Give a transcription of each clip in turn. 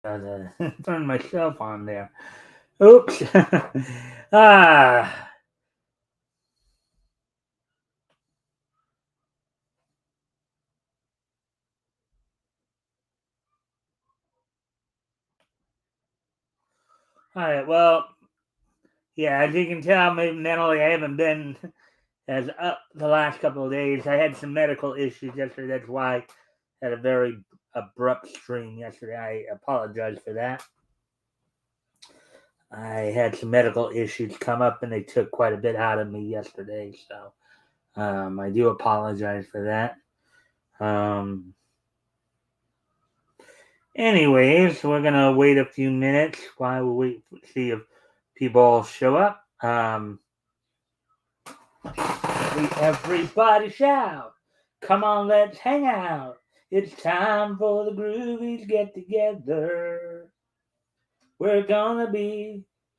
Turn myself on there. Oops. ah. All right. Well, yeah. As you can tell, maybe mentally, I haven't been as up the last couple of days. I had some medical issues yesterday. That's why I had a very abrupt stream yesterday. I apologize for that. I had some medical issues come up, and they took quite a bit out of me yesterday. So I do apologize for that. Um, Anyways, we're gonna wait a few minutes while we wait see if people show up. Everybody shout! Come on, let's hang out. It's time for the groovies get together. We're gonna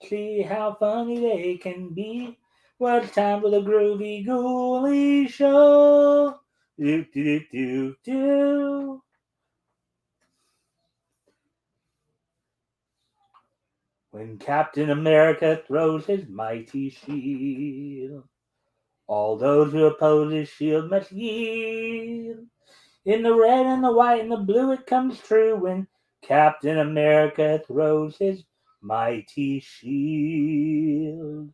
see how funny they can be. Well, it's time for the groovy ghoulie show. Do do do do do. When Captain America throws his mighty shield, all those who oppose his shield must yield. In the red and the white and the blue it comes true when Captain America throws his mighty shield.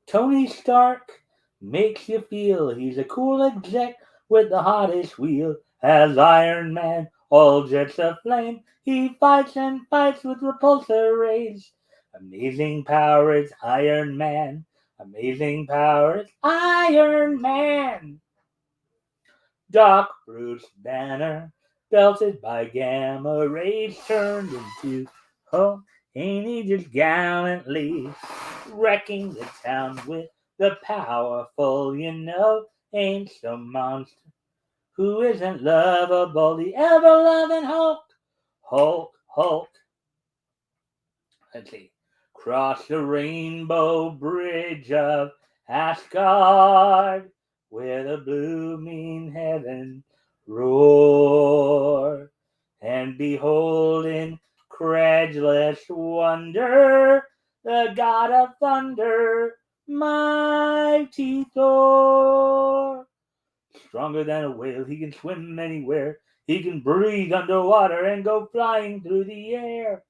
Tony Stark makes you feel he's a cool exec with the hottest wheel. As Iron Man, all jets aflame, he fights and fights with repulsor rays. Amazing power, it's Iron Man. Amazing power, it's Iron Man. Doc Bruce Banner, belted by gamma rays, turned into Hulk. Ain't he just gallantly wrecking the town with the powerful, ain't some monster who isn't lovable, the ever-loving Hulk. Hulk, Hulk. Let's see. Cross the rainbow bridge of Asgard, where the blooming heaven roar, and behold in incredulous wonder the god of thunder, mighty Thor. Stronger than a whale, he can swim anywhere. He can breathe underwater and go flying through the air.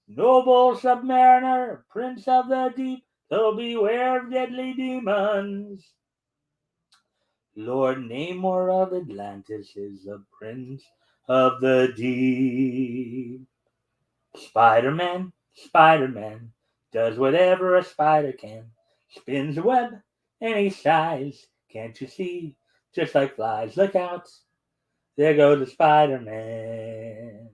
Noble submariner, prince of the deep, so beware of deadly demons. Lord Namor of Atlantis is the prince of the deep. Spider-Man, Spider-Man, does whatever a spider can. Spins a web and he sighs. Can't you see? Just like flies, look out. There goes the Spider-Man.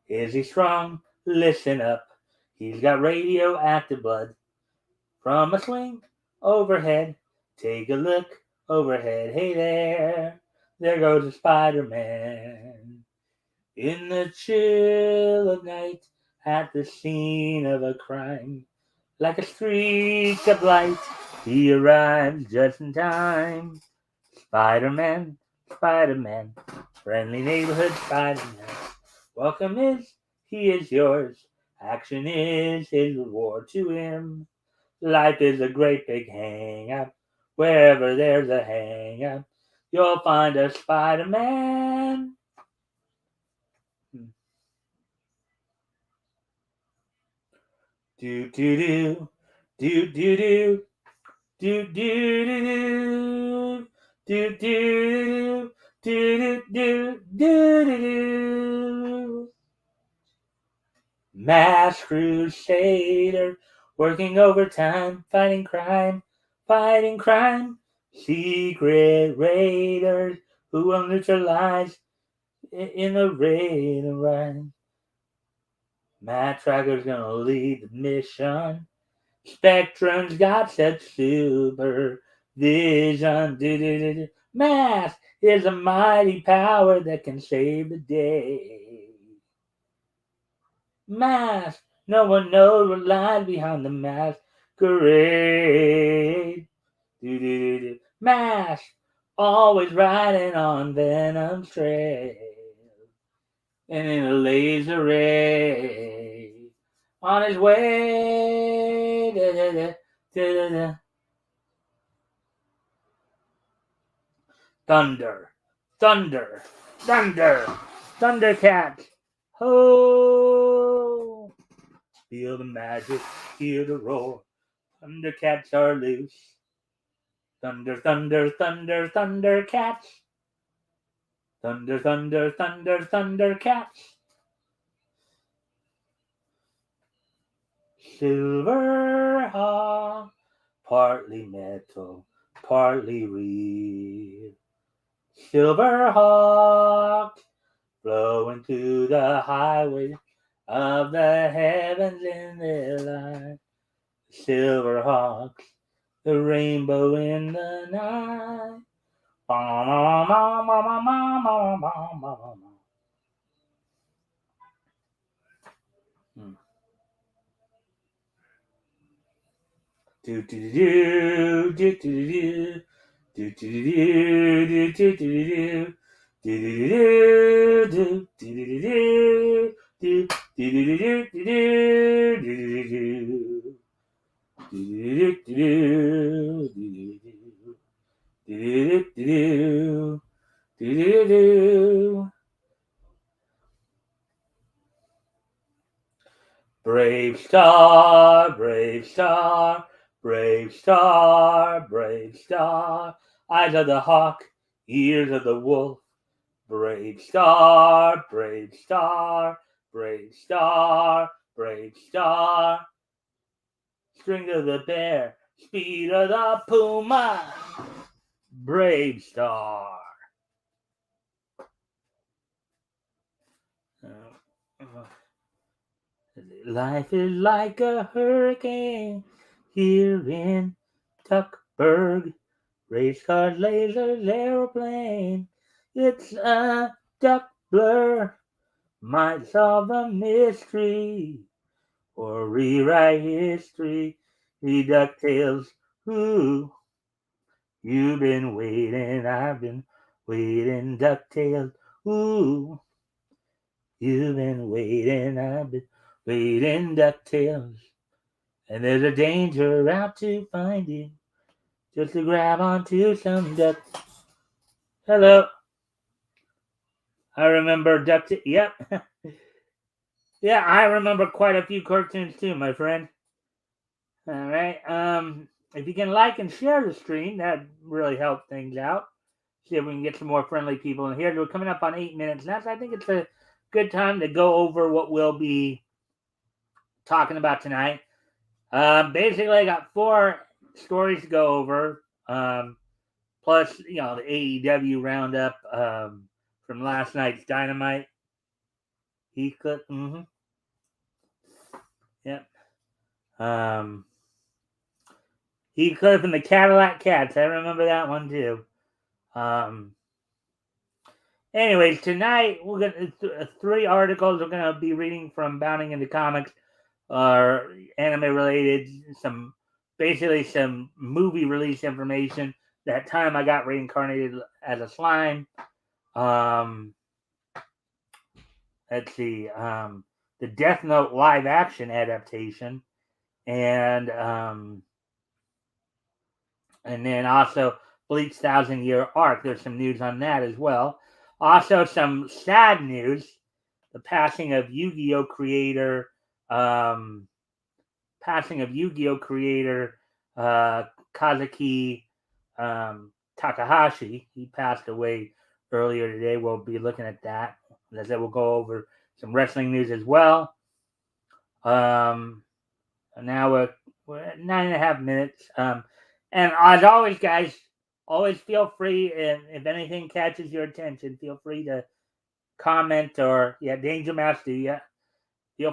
Is he strong? Listen up. He's got radioactive blood from a swing overhead. Take a look overhead. Hey there. There goes the Spider-Man. In the chill of night, at the scene of a crime, like a streak of light, he arrives just in time. Spider-Man, Spider-Man, friendly neighborhood Spider-Man. Welcome he is yours. Action is his reward to him. Life is a great big hang up. Wherever there's a hang up, you'll find a Spider-Man. Do do do do do do do do do do do do do do do do. Mass Crusader, working overtime, fighting crime. Secret raiders who will neutralize in the raid and ride. Matt Tracker's gonna lead the mission. Spectrum's got such super vision. Mass is a mighty power that can save the day. Mask. No one knows what lies behind the masquerade. Mask. Always riding on Venom's trail. and in a laser ray on his way. Da, da, da, da, da. Thunder, thunder, thunder, Thundercats. Ho! Feel the magic, hear the roar. Thundercats are loose. Thunder, thunder, thunder, Thundercats. Thunder, thunder, thunder, Thundercats. Silverhawk, partly metal, partly real. Silverhawk, flowing through the highway of the heavens in their light. Silverhawks, the rainbow in the night. Do do do do do do do do do do do. Brave star, brave star, brave star, brave star. Eyes of the hawk, ears of the wolf. Brave star, brave star, brave star, brave star. Strength of the bear, speed of the puma. Brave star. Life is like a hurricane here in Tuckburg. Race cars, lasers, aeroplane. It's a duck blur. Might solve a mystery or rewrite history. The DuckTales, ooh, you've been waiting, I've been waiting. DuckTales, ooh, you've been waiting, I've been waiting. DuckTales, and there's a danger out to find you. Just to grab onto some ducks. Hello. I remember DuckTales. Yep. Yeah, I remember quite a few cartoons too, my friend. All right. If you can like and share the stream, that really help things out. See if we can get some more friendly people in here. We're coming up on 8 minutes now, so I think it's a good time to go over what we'll be talking about tonight. Basically, I got 4 stories to go over. Plus, the AEW roundup from last night's Dynamite. Heathcliff. Mm-hmm. Yep. Heathcliff and the Cadillac Cats. I remember that one too. Anyways, tonight we're gonna 3 articles we're gonna be reading from Bounding into Comics are anime related. Basically some movie release information. That time I got reincarnated as a slime. Let's see. The Death Note live action adaptation, and then also Bleach's 1,000-Year Arc. There's some news on that as well. Also, some sad news: the passing of Yu-Gi-Oh creator, Kazuki Takahashi. He passed away earlier today. We'll be looking at that. As I said, we'll go over some wrestling news as well. Now we're at 9.5 minutes. And as always, guys, always feel free, if anything catches your attention, feel free to comment or, Danger Mouse, feel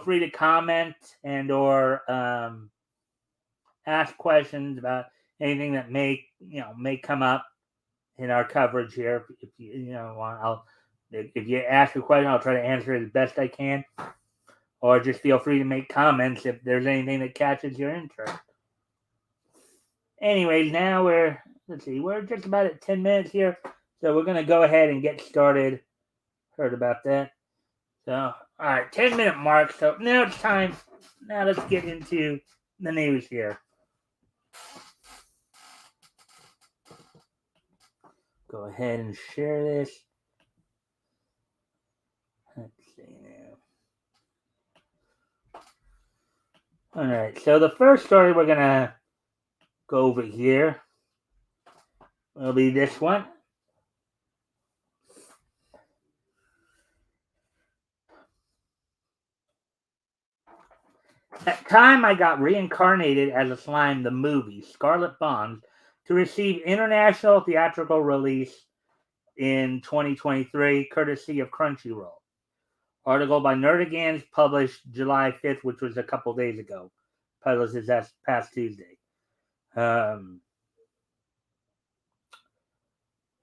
free to comment and or ask questions about anything that may come up in our coverage here. If if you ask a question, I'll try to answer it as best I can. Or just feel free to make comments if there's anything that catches your interest. Anyways, now we're just about at 10 minutes here. So we're going to go ahead and get started. Heard about that. So, all right, 10-minute mark. So now it's time. Now let's get into the news here. Go ahead and share this. Let's see now. All right, so the first story we're going to go over here will be this one. At time I got reincarnated as a slime, the movie Scarlet Bond, to receive international theatrical release in 2023, courtesy of Crunchyroll. Article by Nerdigans, published July 5th, which was a couple days ago. Published this past Tuesday.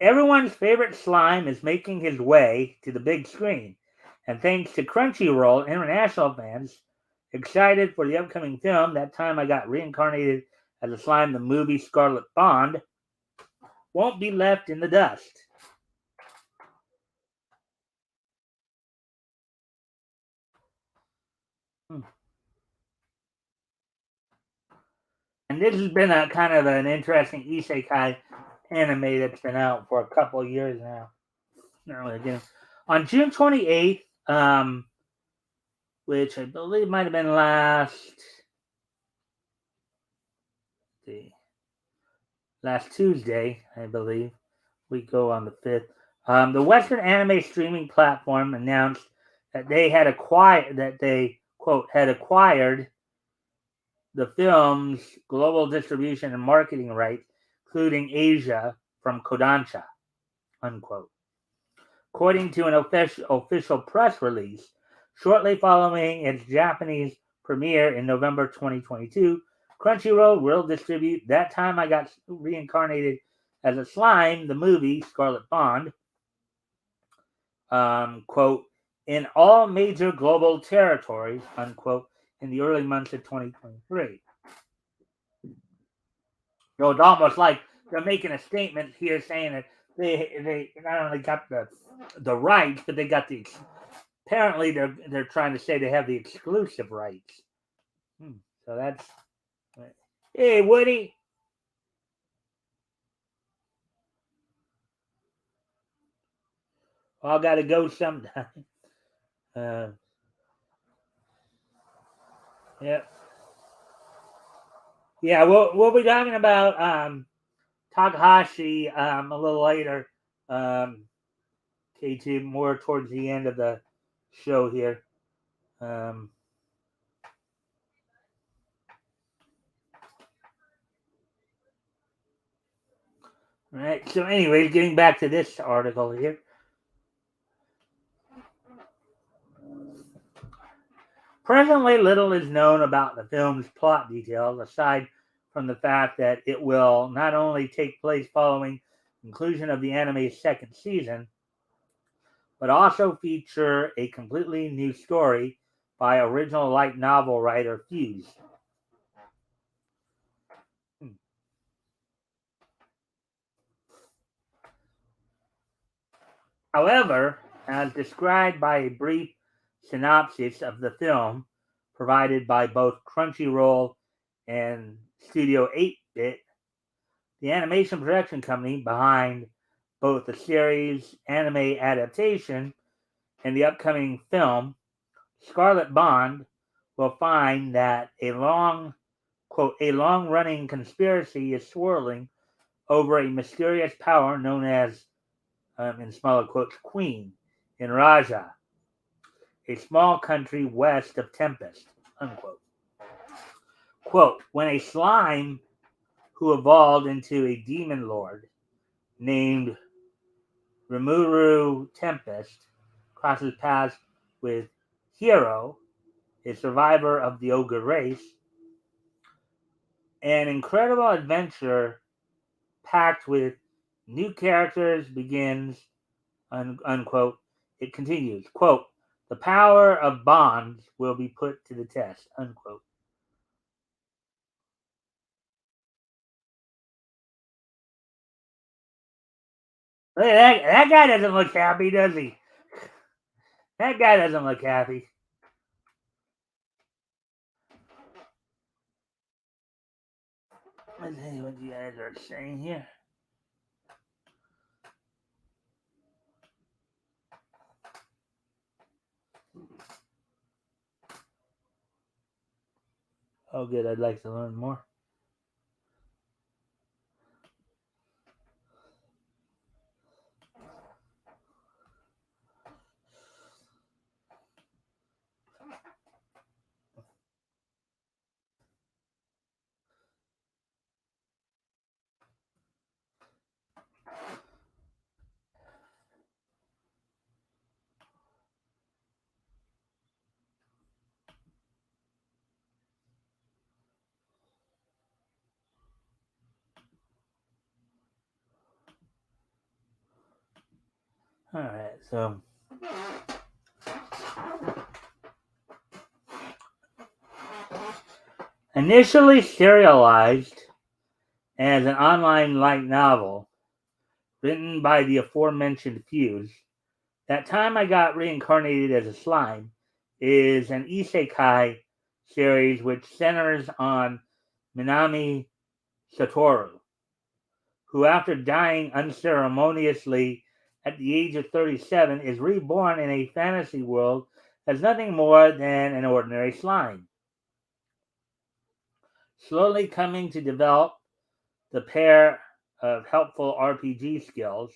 Everyone's favorite slime is making his way to the big screen, and thanks to Crunchyroll, international fans excited for the upcoming film. That time I got reincarnated as a slime, the movie Scarlet Bond won't be left in the dust. And this has been a kind of an interesting isekai anime that's been out for a couple of years now. On June 28th, which I believe might have been last Tuesday, I believe. We go on the 5th. The Western anime streaming platform announced that they had acquired the film's global distribution and marketing rights, including Asia, from Kodansha, unquote. According to an official press release, shortly following its Japanese premiere in November 2022, Crunchyroll will distribute That Time I Got Reincarnated as a Slime, the movie Scarlet Bond, quote, in all major global territories, unquote, in the early months of 2023. So it's almost like they're making a statement here saying that they not only got the rights, but they got the apparently they're trying to say they have the exclusive rights. So that's hey Woody. All got to go sometime. Yeah, yeah. We'll be talking about Takahashi a little later. K2 more towards the end of the show here. Right. So, anyways, getting back to this article here. Presently, little is known about the film's plot details, aside from the fact that it will not only take place following conclusion of the anime's second season, but also feature a completely new story by original light novel writer Fuse. However, as described by a brief synopsis of the film provided by both Crunchyroll and Studio 8-Bit, the animation production company behind both the series' anime adaptation and the upcoming film, Scarlet Bond, will find that a long-running conspiracy is swirling over a mysterious power known as, in smaller quotes, Queen, in Raja, a small country west of Tempest, unquote. Quote, when a slime who evolved into a demon lord named Rimuru Tempest crosses paths with Hero, a survivor of the ogre race, an incredible adventure packed with new characters begins, unquote. It continues, quote, the power of bonds will be put to the test, unquote. That guy doesn't look happy, does he? That guy doesn't look happy. Let's see what you guys are saying here. Oh, good. I'd like to learn more. All right, so initially serialized as an online light novel written by the aforementioned Fuse, That Time I Got Reincarnated as a Slime is an isekai series which centers on Minami Satoru, who, after dying unceremoniously at the age of 37, is reborn in a fantasy world as nothing more than an ordinary slime. Slowly coming to develop the pair of helpful RPG skills,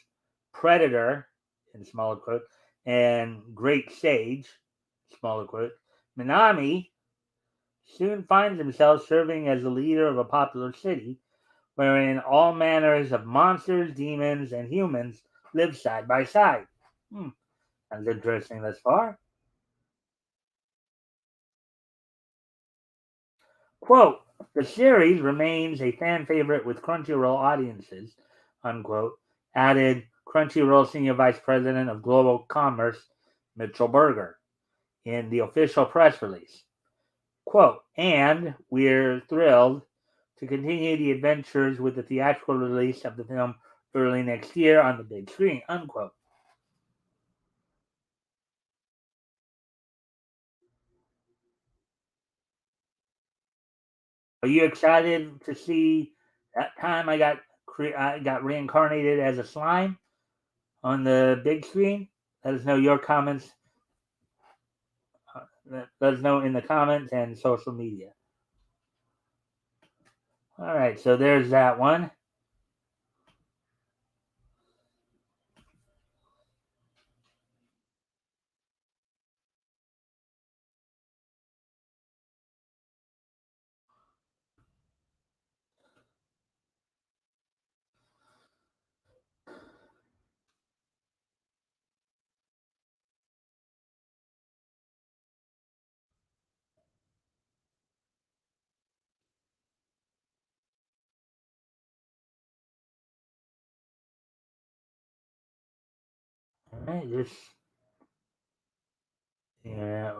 Predator, in smaller quote, and Great Sage, smaller quote, Minami soon finds himself serving as the leader of a popular city wherein all manners of monsters, demons, and humans live side by side. Sounds interesting thus far. Quote, the series remains a fan favorite with Crunchyroll audiences, unquote, added Crunchyroll Senior Vice President of Global Commerce, Mitchell Berger, in the official press release. Quote, and we're thrilled to continue the adventures with the theatrical release of the film early next year on the big screen, unquote. Are you excited to see That Time I got reincarnated as a slime on the big screen? Let us know your comments. Let us know in the comments and social media. All right, so there's that one. All right, just yeah.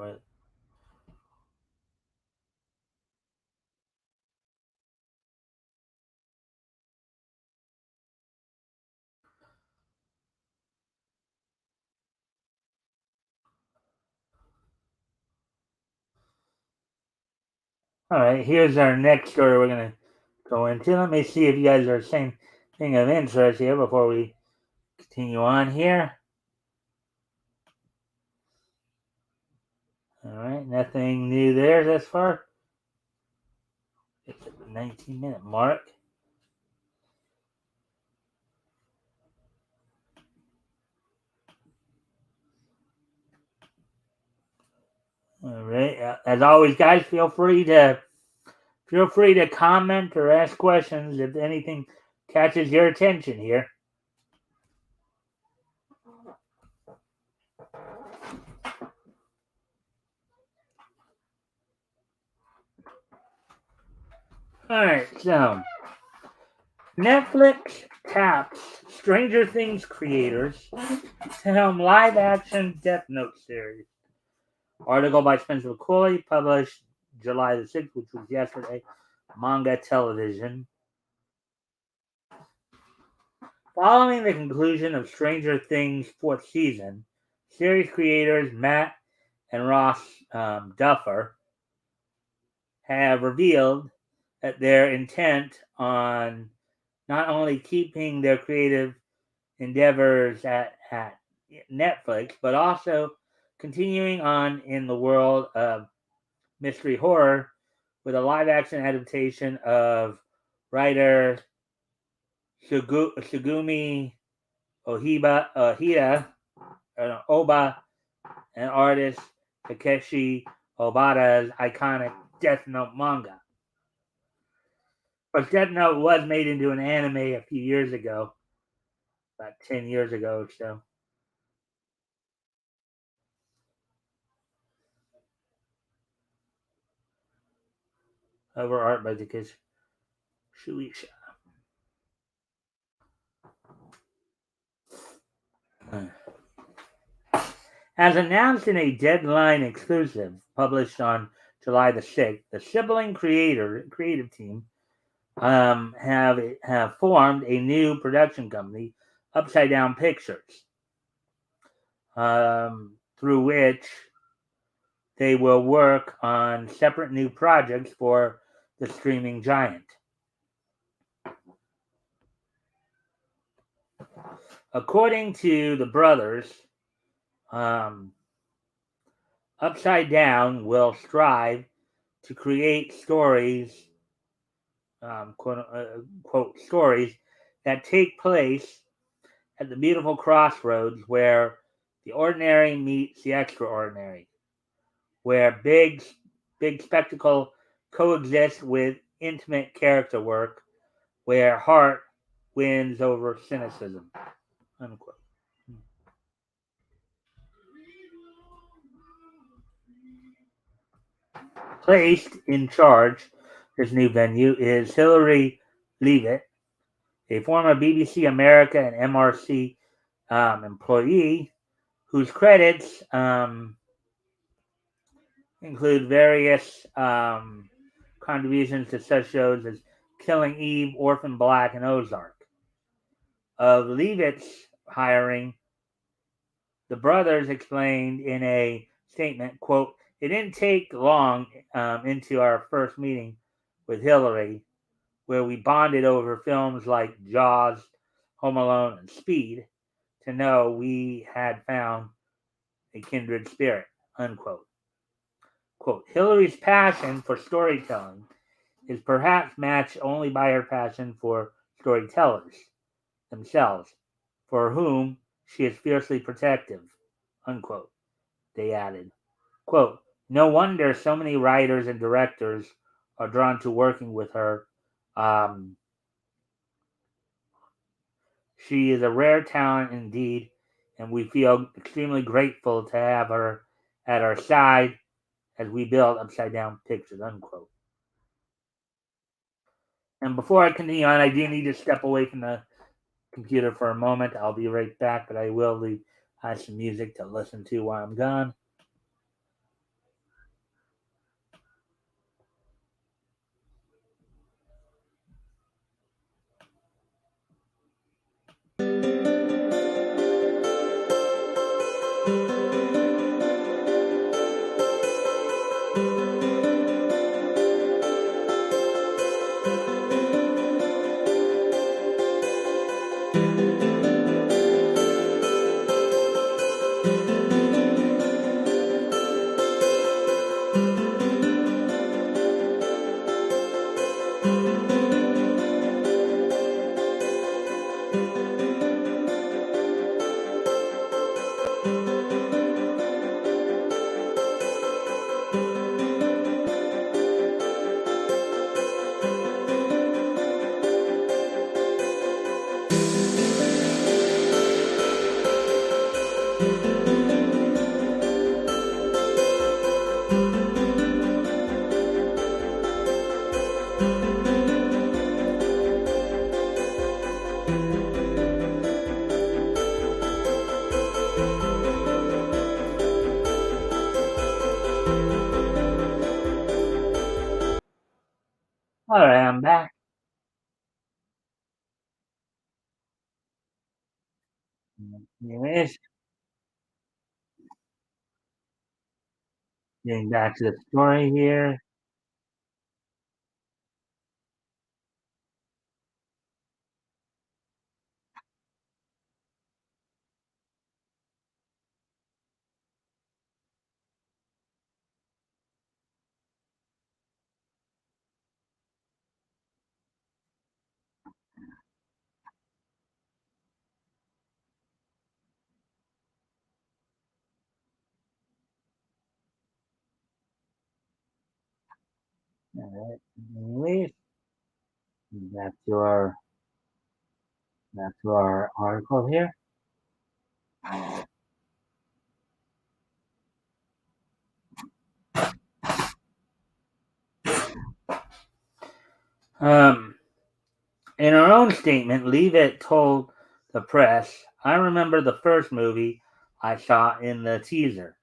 All right, here's our next story we're gonna go into. Let me see if you guys are the same thing of interest here before we continue on here. All right, nothing new there thus far. It's at the 19-minute mark. All right. As always, guys, feel free to comment or ask questions if anything catches your attention here. All right, so Netflix taps Stranger Things creators to helm live-action Death Note series. Article by Spencer McCoy, published July the 6th, which was yesterday. Manga Television. Following the conclusion of Stranger Things' fourth season, Series creators Matt and Ross Duffer have revealed that their intent on not only keeping their creative endeavors at Netflix, but also continuing on in the world of mystery horror with a live action adaptation of writer Sugumi Oba and artist Takeshi Obata's iconic Death Note manga. But Death Note was made into an anime a few years ago, about 10 years ago or so. Cover art by Takeshi Shueisha. As announced in a Deadline exclusive published on July the 6th, the sibling creative team have formed a new production company, Upside Down Pictures, through which they will work on separate new projects for the streaming giant. According to the brothers, Upside Down will strive to create stories, quote, stories that take place at the beautiful crossroads where the ordinary meets the extraordinary, where big spectacle coexists with intimate character work, where heart wins over cynicism. Unquote. Placed in charge this new venue is Hilary Leavitt, a former BBC America and MRC employee whose credits include various contributions to such shows as Killing Eve, Orphan Black, and Ozark. Of Leavitt's hiring, the brothers explained in a statement, quote, "It didn't take long into our first meeting with Hillary, where we bonded over films like Jaws, Home Alone, and Speed, to know we had found a kindred spirit," unquote. Quote, "Hillary's passion for storytelling is perhaps matched only by her passion for storytellers themselves, for whom she is fiercely protective," unquote. They added, quote, "No wonder so many writers and directors are drawn to working with her. She is a rare talent indeed, and we feel extremely grateful to have her at our side as we build Upside Down Pictures," unquote. And before I continue on, I do need to step away from the computer for a moment. I'll be right back, but I will leave some music to listen to while I'm gone. All right, I'm back. Anyways, Getting back to the story here. All right. Anyways, back to our article here. Um, in her own statement, Leavitt told the press, "I remember the first movie I saw in the teaser,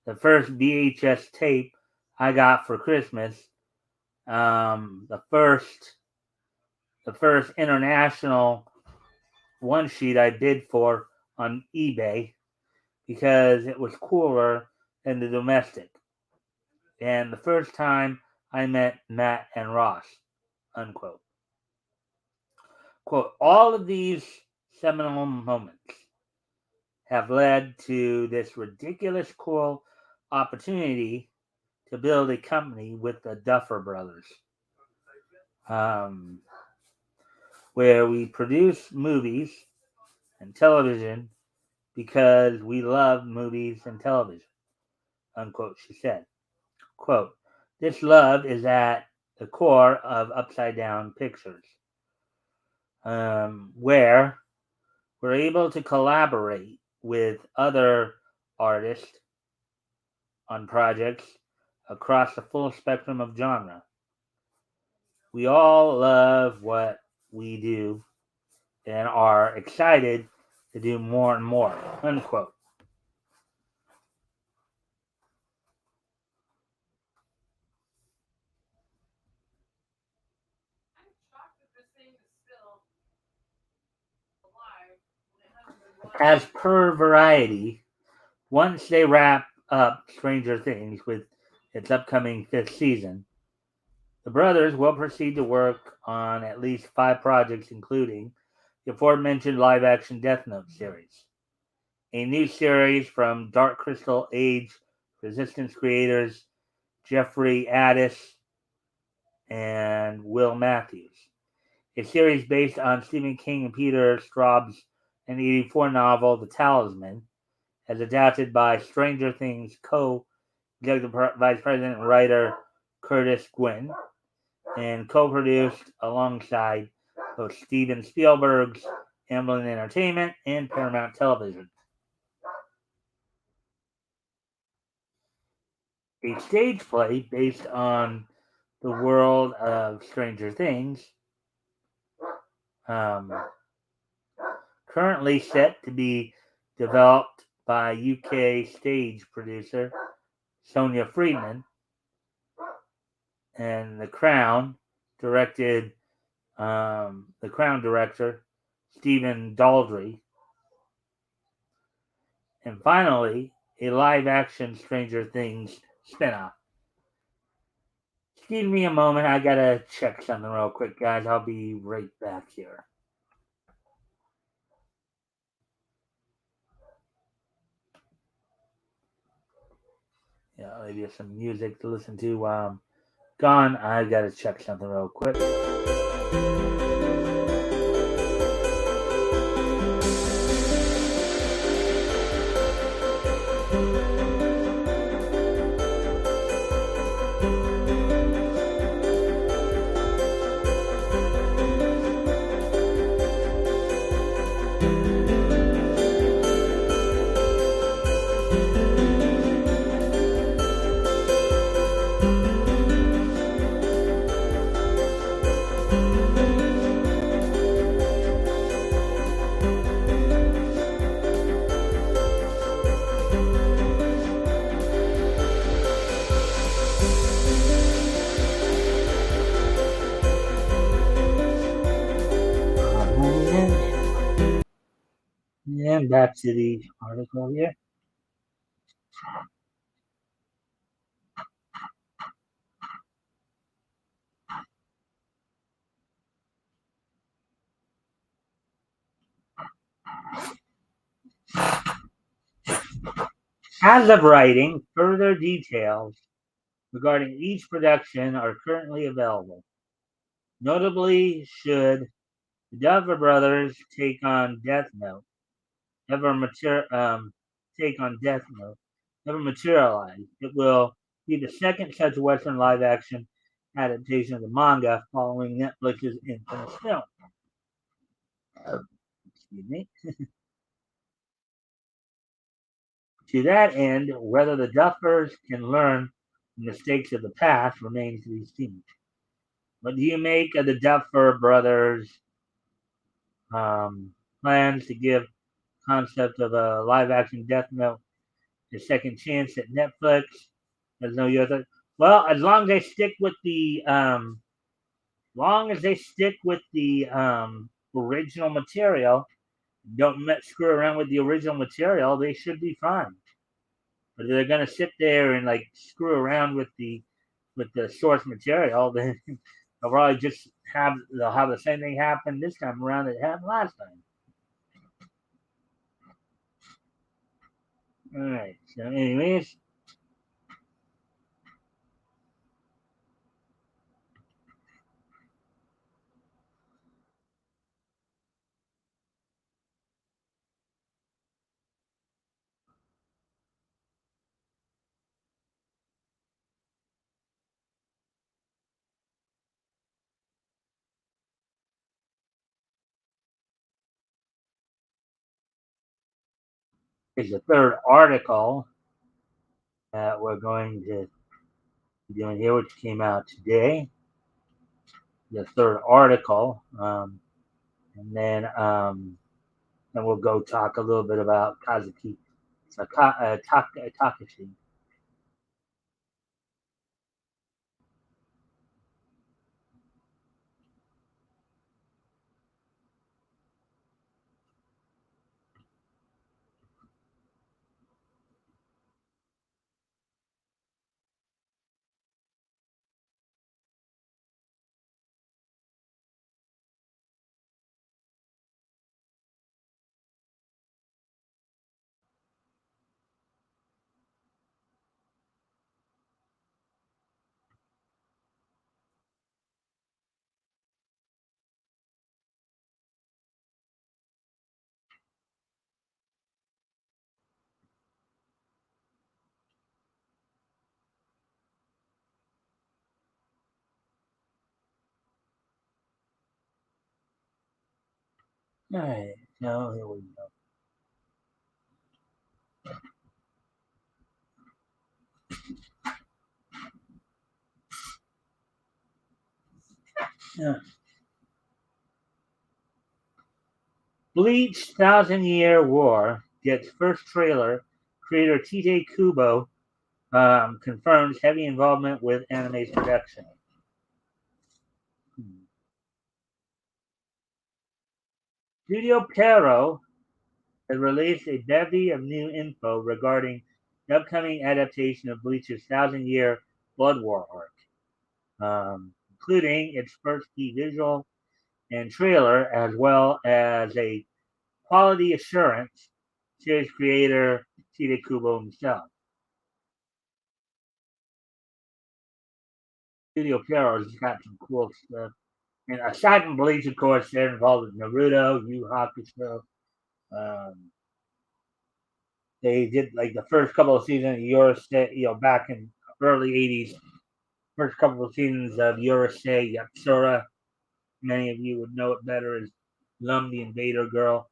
the first VHS tape I got for Christmas, the first international one sheet I bid for on eBay because it was cooler than the domestic, and the first time I met Matt and Ross." Unquote. Quote, all of these seminal moments have led to this ridiculous cool opportunity to build a company with the Duffer Brothers, um, where we produce movies and television because we love movies and television, unquote, she said. Quote, this love is at the core of Upside Down Pictures, where we're able to collaborate with other artists on projects across the full spectrum of genre. We all love what we do and are excited to do more and more, unquote. As per Variety, once they wrap up Stranger Things with its upcoming fifth season, the brothers will proceed to work on at least 5 projects, including the aforementioned live-action Death Note series, a new series from Dark Crystal Age Resistance creators Jeffrey Addis and Will Matthews, a series based on Stephen King and Peter Straub's 1984 novel The Talisman, as adapted by Stranger Things co-executive vice president and writer Curtis Gwynn, and co-produced alongside both Steven Spielberg's Amblin Entertainment and Paramount Television. A stage play based on the world of Stranger Things, currently set to be developed by UK stage producer Sonia Friedman, and The Crown directed The Crown director Stephen Daldry, and finally a live-action Stranger Things spinoff. Excuse me a moment, I gotta check something real quick, guys. I'll be right back here. Yeah, maybe some music to listen to while I'm gone. I gotta check something real quick. And back to the article here. As of writing, further details regarding each production are currently available. Notably, should the Duffer Brothers ever mature, take on Death Note ever materialize, it will be the second such Western live-action adaptation of the manga following Netflix's infamous film. Excuse me. To that end, whether the Duffers can learn the mistakes of the past remains to be seen. What do you make of the Duffer Brothers' plans to give concept of a live-action Death Note a second chance at Netflix? There's no other. Well, as long as they stick with the original material, don't screw around with the original material, they should be fine. But if they're gonna sit there and like screw around with the source material, then they'll probably just they'll have the same thing happen this time around that happened last time. All right. So, anyways, here's the third article that we're going to be doing here, which came out today. The third article, and then we'll go talk a little bit about Kazuki Takashi. All right, so here we go. Yeah. Bleach Thousand Year War gets first trailer. Creator TJ Kubo confirms heavy involvement with anime's production. Studio Pero has released a bevy of new info regarding the upcoming adaptation of Bleach's Thousand Year Blood War arc, including its first key visual and trailer, as well as a quality assurance series creator Tide Kubo himself. Studio Piero's got some cool stuff. And aside from Bleach, of course, they're involved with Naruto, Yu Hakusho. They did like the first couple of seasons of Yorosei, back in early '80s. First couple of seasons of Yorosei Yatsura. Many of you would know it better as Lum the Invader Girl.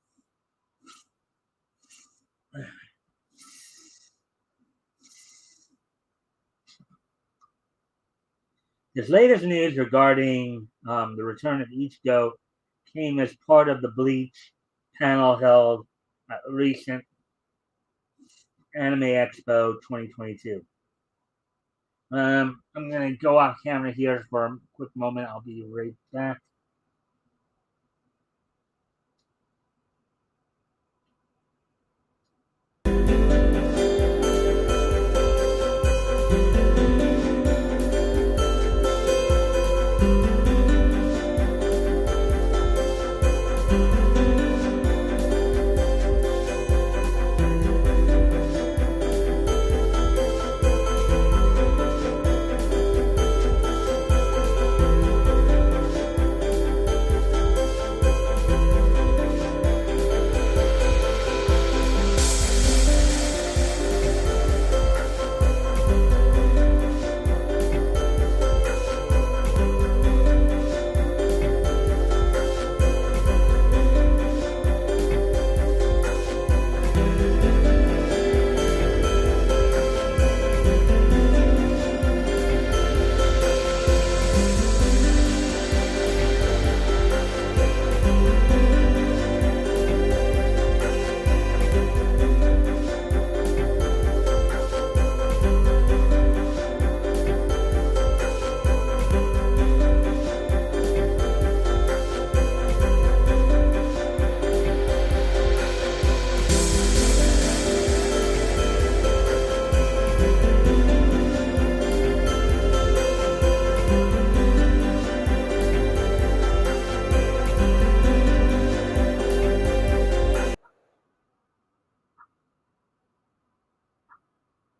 This latest news regarding the return of Ichigo came as part of the Bleach panel held at recent Anime Expo 2022. I'm going to go off camera here for a quick moment. I'll be right back.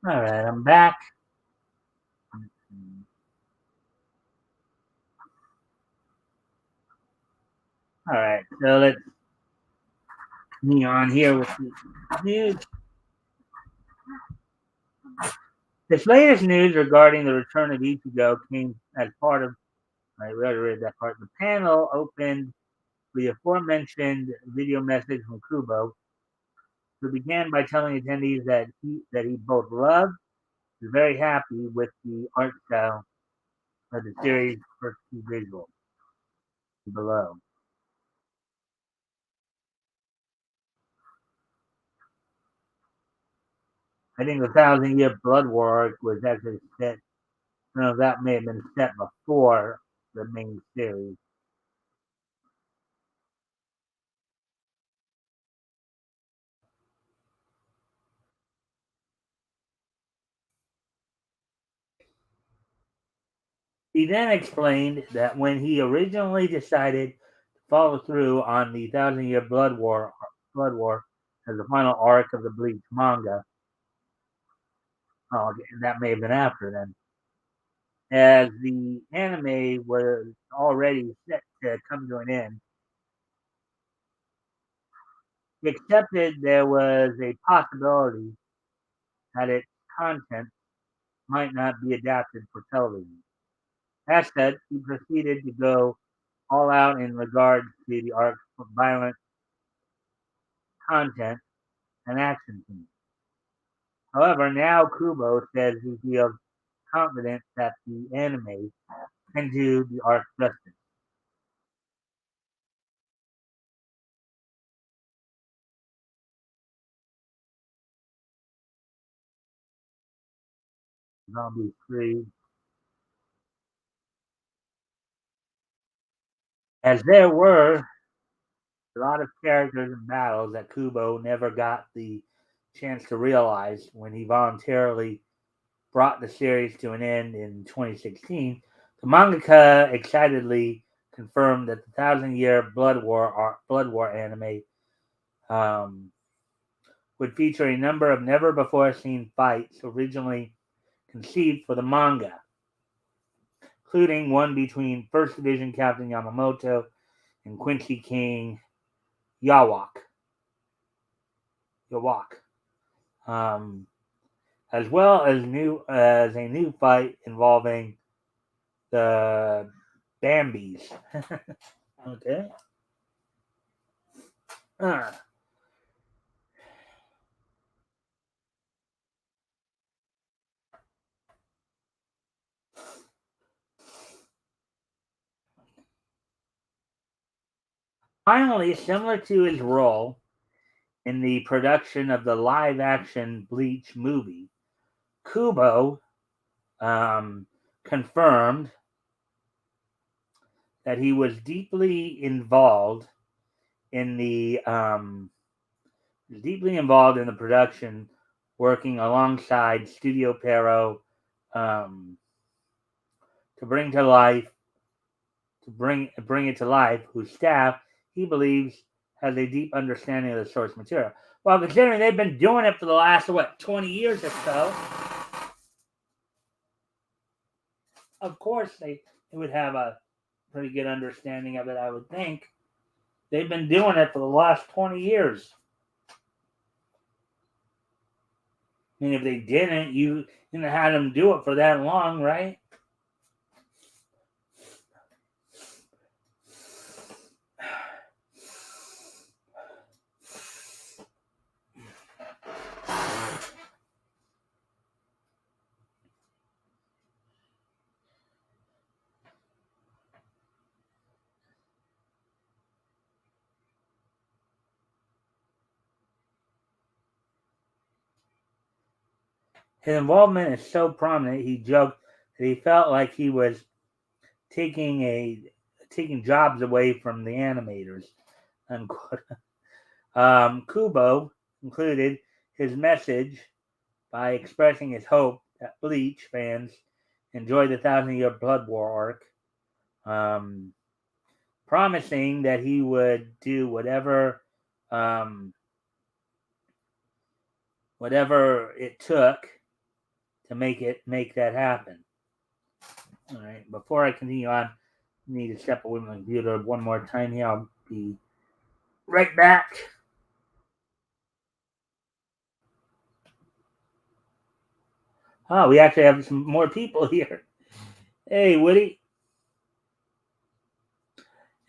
All right, I'm back. All right, so let's continue on here with the news. This latest news regarding the return of Ichigo came as part of, I already read that part. The panel opened the aforementioned video message from Kubo, who began by telling attendees that he both loved and was very happy with the art style of the series' first two visuals below. I think the Thousand Year Blood War arc was actually set. No, that may have been set before the main series. He then explained that when he originally decided to follow through on the Thousand Year Blood War as the final arc of the Bleach manga, oh, that may have been after then, as the anime was already set to come to an end, he accepted there was a possibility that its content might not be adapted for television. As such, he proceeded to go all out in regards to the arc's violent content and action scenes. However, now Kubo says he feels confident that the anime can do the arc justice. Zombie 3, as there were a lot of characters and battles that Kubo never got the chance to realize when he voluntarily brought the series to an end in 2016. The mangaka excitedly confirmed that the Thousand Year Blood War anime um, would feature a number of never before seen fights originally conceived for the manga, including one between First Division Captain Yamamoto and Quincy King Yawak. Yawak. Um, as well as a new fight involving the Bambis. Okay. Uh, Finally, similar to his role in the production of the live-action Bleach movie, Kubo confirmed that he was in the deeply involved in the production, working alongside Studio Pero um, to bring it to life. Whose staff he believes has a deep understanding of the source material. Well, considering they've been doing it for the last 20 years or so, of course they would have a pretty good understanding of it. I would think they've been doing it for the last 20 years. I mean, if they didn't, you didn't have them do it for that long, right? His involvement is so prominent. He joked that he felt like he was taking a taking jobs away from the animators. Unquote. Kubo concluded his message by expressing his hope that Bleach fans enjoy the Thousand Year Blood War arc, promising that he would do um, whatever it took to make that happen. All right. Before I continue on, I need to step away from my computer one more time here. I'll be right back. Oh, we actually have some more people here. Hey, Woody.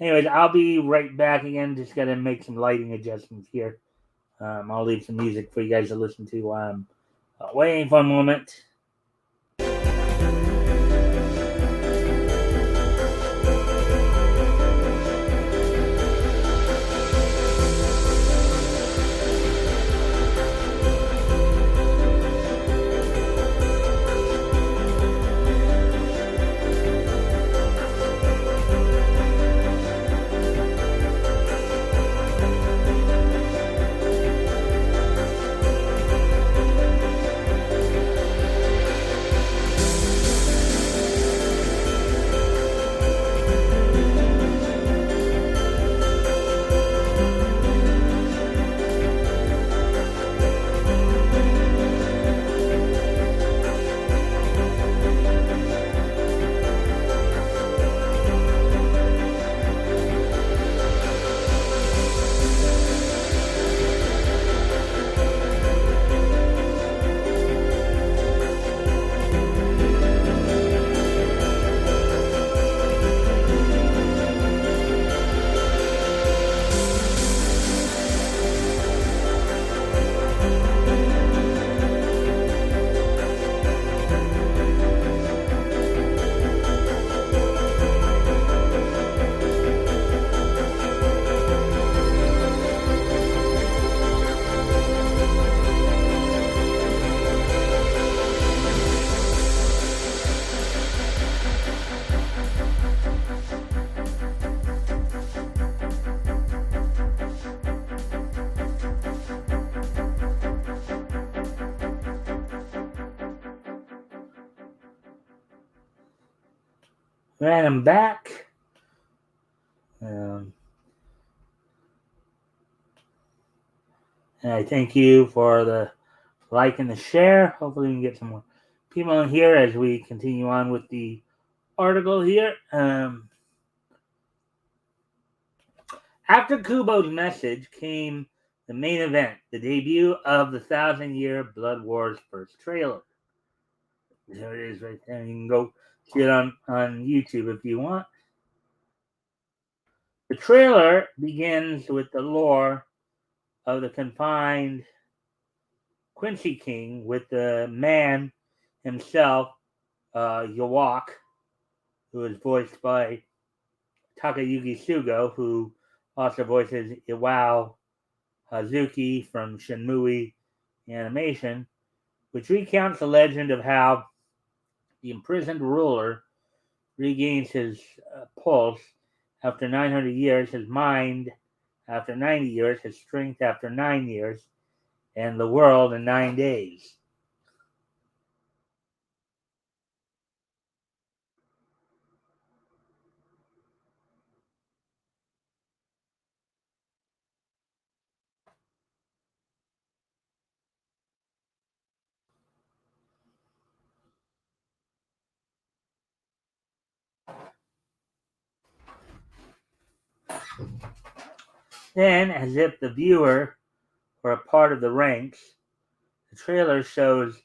Anyways, I'll be right back again. Just got to make some lighting adjustments here. I'll leave some music for you guys to listen to while I'm waiting for a moment. And I'm back. And I thank you for the like and the share. Hopefully, we can get some more people in here as we continue on with the article here. After Kubo's message came the main event, the debut of the 1,000-Year Blood War's first trailer. There it is right there. You can go see it on YouTube if you want. The trailer begins with the lore of the confined Quincy King with the man himself, Yawak, who is voiced by Takayuki Sugo, who also voices Iwao Hazuki from Shenmue Animation, which recounts the legend of how the imprisoned ruler regains his pulse after 900 years, his mind after 90 years, his strength after 9 years, and the world in 9 days. Then, as if the viewer were a part of the ranks, the trailer shows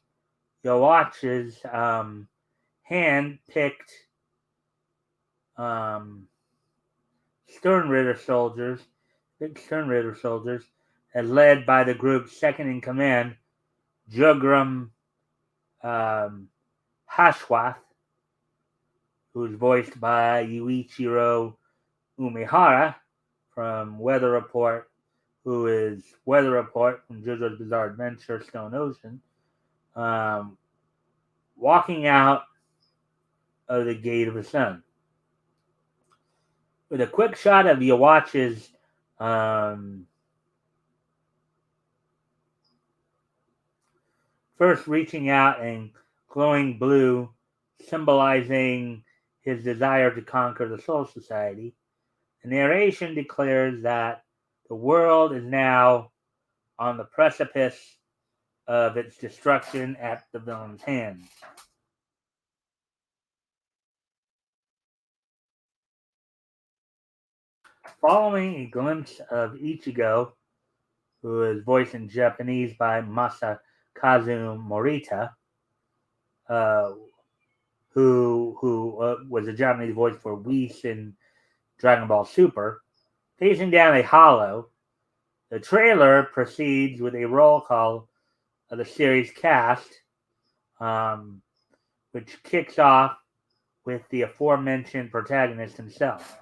Yawach's hand-picked Sternritter soldiers, as led by the group's second in command, Jugram Hashwath, who's voiced by Yuichiro Umehara from Weather Report, who is Weather Report from JoJo's Bizarre Adventure Stone Ocean, walking out of the Gate of the Sun. With a quick shot of Yawach's first reaching out and glowing blue, symbolizing his desire to conquer the Soul Society, the narration declares that the world is now on the precipice of its destruction at the villain's hands. Following a glimpse of Ichigo, who is voiced in Japanese by Masakazu Morita, uh, who was a Japanese voice for Whis in Dragon Ball Super, facing down a hollow. The trailer proceeds with a roll call of the series cast, um, which kicks off with the aforementioned protagonist himself.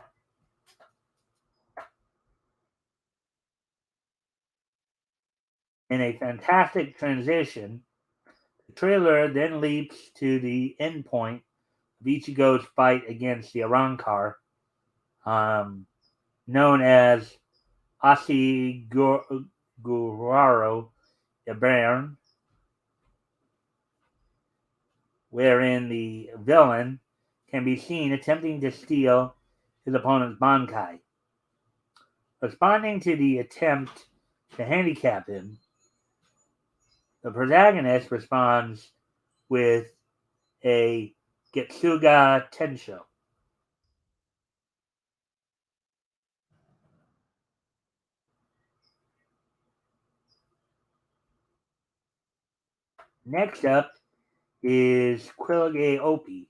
In a fantastic transition, the trailer then leaps to the endpoint of Ichigo's fight against the Arrancar, um, known as Asiguraro Ibern, wherein the villain can be seen attempting to steal his opponent's Bankai. Responding to the attempt to handicap him, the protagonist responds with a Getsuga Tensho. Next up is Quilge Opie,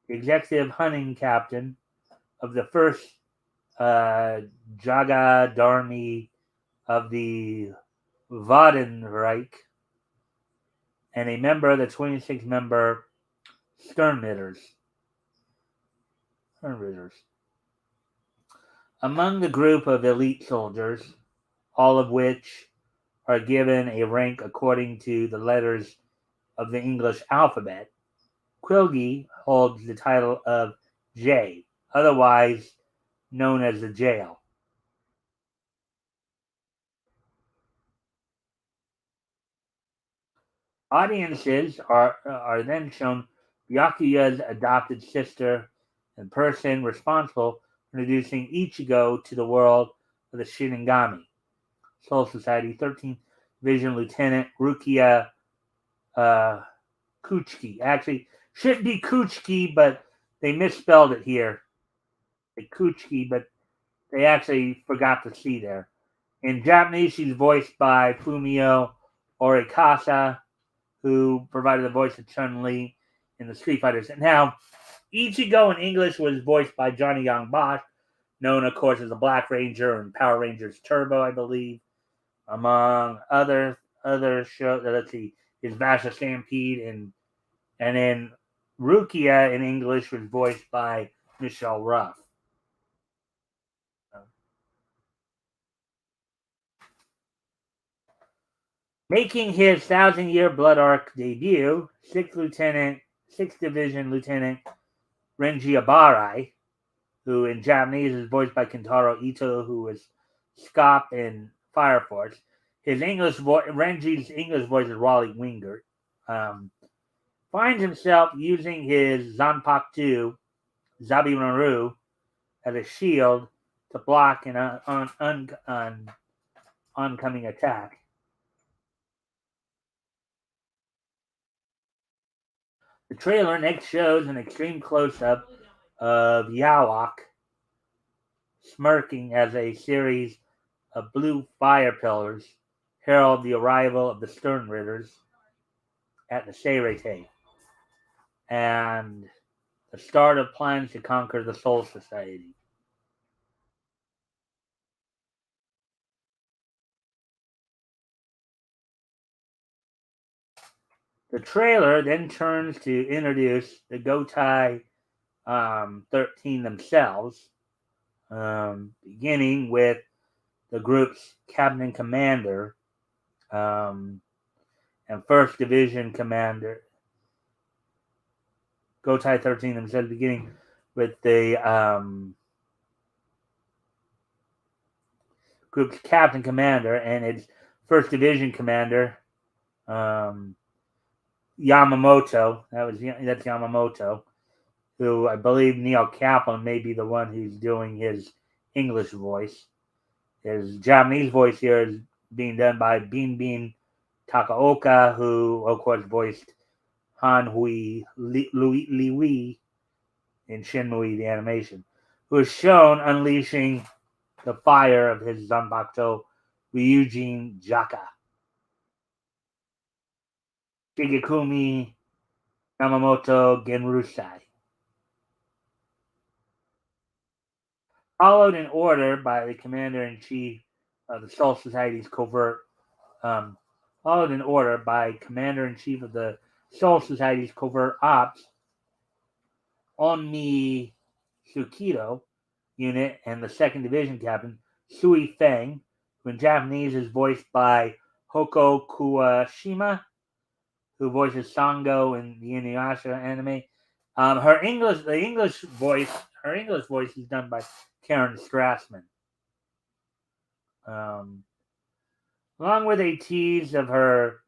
the executive hunting captain of the first Jagadarmi of the Vadenreich and a member of the 26-member Sternritters. Among the group of elite soldiers, all of which are given a rank according to the letters of the English alphabet, Quilge holds the title of J, otherwise known as the Jail. Audiences are then shown Byakuya's adopted sister and person responsible for introducing Ichigo to the world of the Shinigami. Soul Society 13th Division Lieutenant Rukia Kuchiki. Actually, should be Kuchiki, but they misspelled it here. Kuchiki, but they actually forgot the C there. In Japanese, she's voiced by Fumio Orikasa, who provided the voice of Chun-Li in the Street Fighters. Now, Ichigo in English was voiced by Johnny Young Bosch, known, of course, as the Black Ranger and Power Rangers Turbo, I believe, among other shows. Let's see, his Vasha Stampede, and then Rukia in English was voiced by Michelle Ruff. Making his Thousand Year Blood Arc debut, 6th Division Lieutenant Renji Abarai, who in Japanese is voiced by Kentaro Ito, who was Scop in Fire Force. Renji's English voice is Raleigh Wingert. Finds himself using his Zanpakuto Zabimaru as a shield to block an oncoming attack. The trailer next shows an extreme close-up of Yawok smirking as a series of blue fire pillars herald the arrival of the Sternritters at the Seirete and the start of plans to conquer the Soul Society. The trailer then turns to introduce the Gotai 13 themselves, beginning with the group's Captain Commander and 1st Division Commander. Gotai 13 themselves, beginning with the group's Captain Commander and its 1st Division Commander, Yamamoto. That's Yamamoto, who I believe Neil Kaplan may be the one who's doing his English voice. His Japanese voice here is being done by Bean Takaoka, who of course voiced Han Hui Li Wei in Shenmue the animation, who is shown unleashing the fire of his Zanpakuto Ryujin Jaka. Shigekumi Yamamoto Genrusai. Followed in order by the Commander-in-Chief of the Soul Society's covert followed in order by Commander-in-Chief of the Soul Society's covert ops, Onmi Shukido unit, and the 2nd Division Captain, Sui Feng, who in Japanese is voiced by Hoko Kuwashima, who voices Sango in the Inuyasha anime. Her English voice is done by Karen Strassman. Along with a tease of her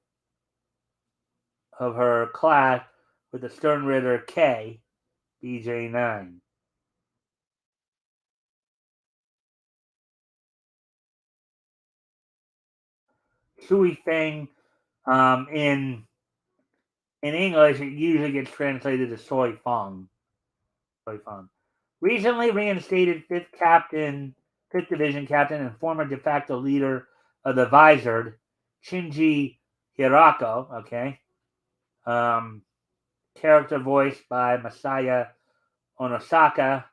class with the Stern Ritter K, BJ9. Sui Feng, in English, it usually gets translated as Soy Fong. Recently reinstated 5th Division Captain, and former de facto leader of the Visored, Shinji Hirako. Okay, character voiced by Masaya Onosaka,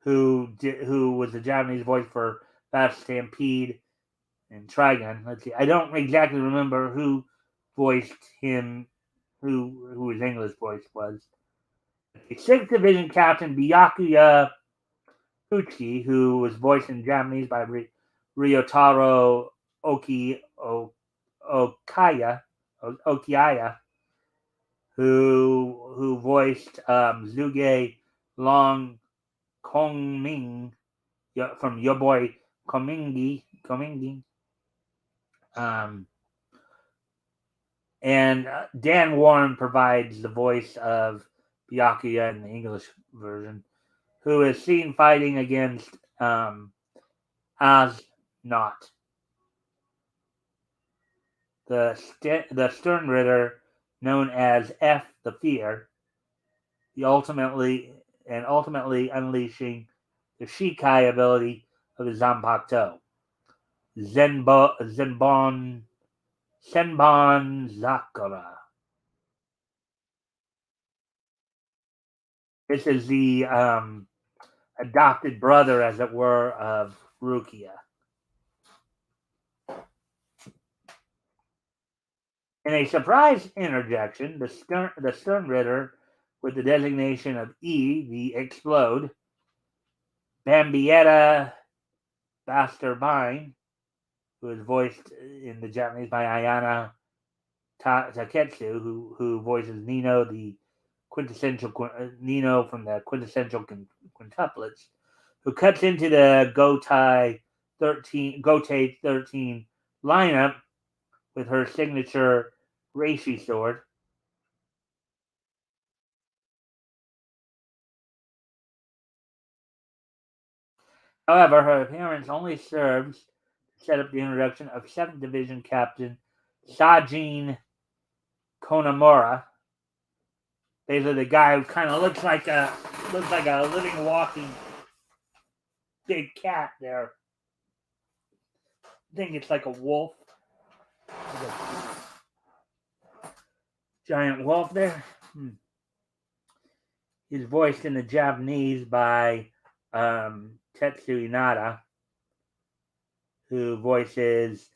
who was the Japanese voice for Fast Stampede and Trigun. Let's see, I don't exactly remember who voiced him, who his English voice was. 6th Division Captain Byakuya Uchi, who was voiced in Japanese by Ryotaro Okiaya, who voiced Zuge Long Kongming from Your Boy Komingi. And Dan Warren provides the voice of Byakuya in the English version, who is seen fighting against As Not, the Stern Ritter known as F the Fear, ultimately unleashing the Shikai ability of the Zanpakuto, Senbon Zakura. This is the adopted brother, as it were, of Rukia. In a surprise interjection, the Stern Ritter, with the designation of E, the Explode, Bambietta Basterbine, who is voiced in the Japanese by Ayana Taketsu, who voices Nino, the quintessential Nino from the quintessential quintuplets, who cuts into the Gotei 13 lineup with her signature Reishi sword. However, her appearance only serves to set up the introduction of 7th Division Captain Sajin Konamura. Basically, the guy who kind of looks like a living, walking big cat there. I think it's like a wolf. Like a giant wolf there. He's voiced in the Japanese by Tetsu Inada, who voices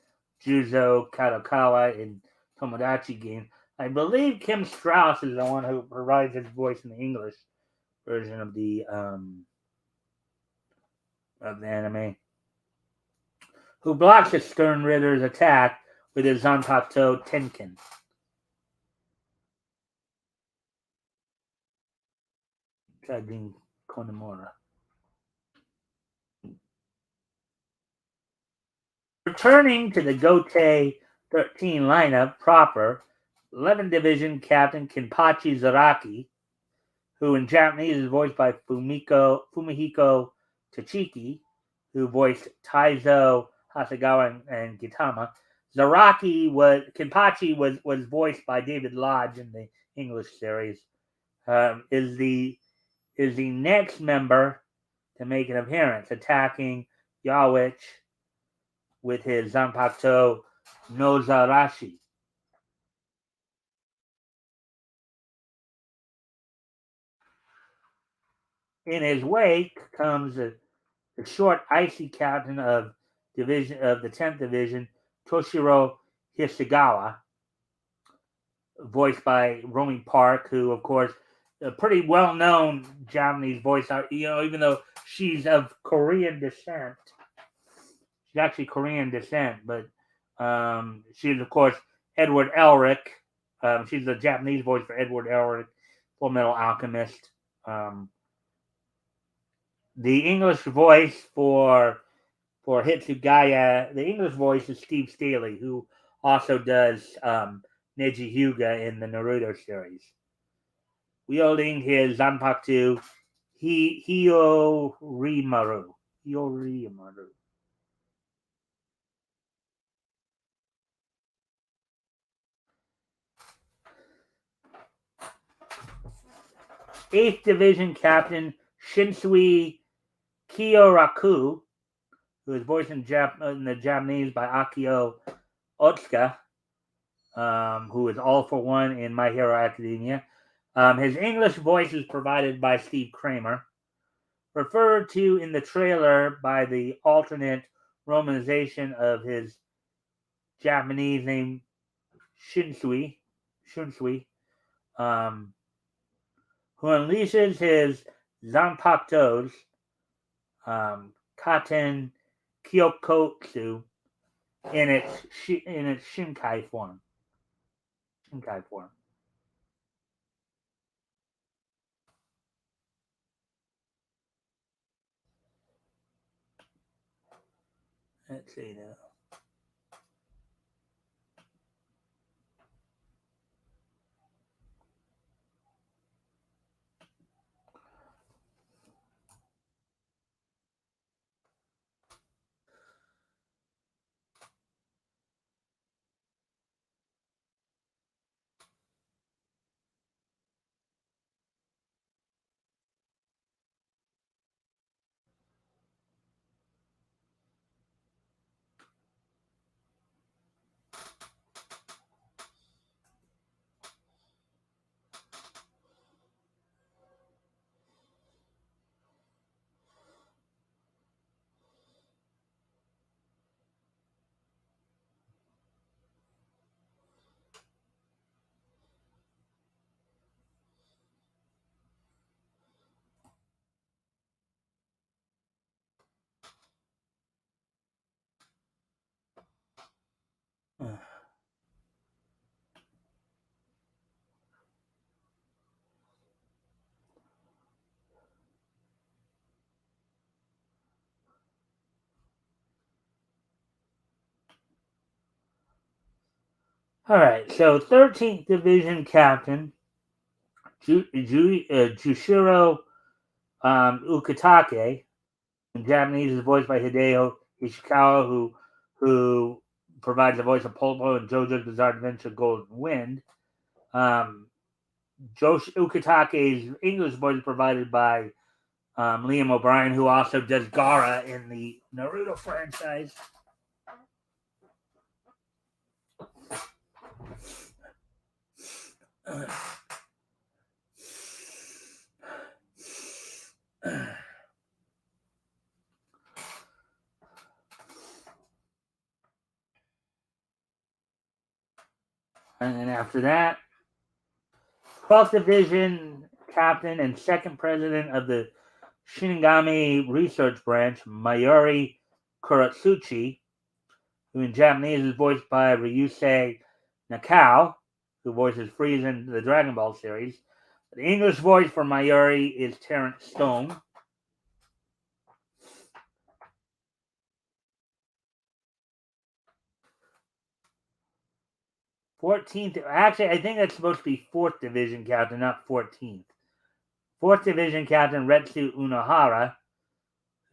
Juzo Kadokawa in Tomodachi Game. I believe Kim Strauss is the one who provides his voice in the English version of the anime. Who blocks the Stern Ritter's attack with his Zanpakuto Tenkin. Sajin Konamura. Returning to the Gotei 13 lineup proper, 11th Division Captain Kenpachi Zaraki, who in Japanese is voiced by Fumihiko Tachiki, who voiced Taizo Hasegawa and Gitama. Kenpachi was voiced by David Lodge in the English series. Is the next member to make an appearance, attacking Yawich with his Zanpakuto Nozarashi. In his wake comes the short, icy captain of the 10th Division, Toshiro Hisagawa, voiced by Romy Park, who, of course, a pretty well-known Japanese voice actor. Even though she's of Korean descent, she's actually Korean descent, but she's, of course, Edward Elric. She's the Japanese voice for Edward Elric, Full Metal Alchemist. The English voice for Hitsugaya, the English voice is Steve Staley, who also does Neji Hyuga in the Naruto series. Wielding his Zanpakuto Hiyorimaru. Hiyorimaru. Eighth Division Captain Shinsui Kiyoraku, who is voiced in the Japanese by Akio Otsuka, who is All for One in My Hero Academia. His English voice is provided by Steve Kramer, referred to in the trailer by the alternate romanization of his Japanese name Shinsui, who unleashes his Zanpakutos, Katen Kyokotsu, in its Shinkai form. Let's see now. All right, so 13th Division Captain Jushiro Ukitake, in Japanese is voiced by Hideo Ishikawa, who provides the voice of Polpo in JoJo's Bizarre Adventure Golden Wind. Josh Ukitake's English voice is provided by Liam O'Brien, who also does Gara in the Naruto franchise. And then after that, 12th Division Captain and second President of the Shinigami Research Branch, Mayuri Kuratsuchi, who in Japanese is voiced by Ryusei Nakao, who voices Frieza in the Dragon Ball series. The English voice for Mayuri is Terrence Stone. 14th, actually, I think that's supposed to be 4th Division Captain, not 14th. 4th Division Captain Retsu Unohara,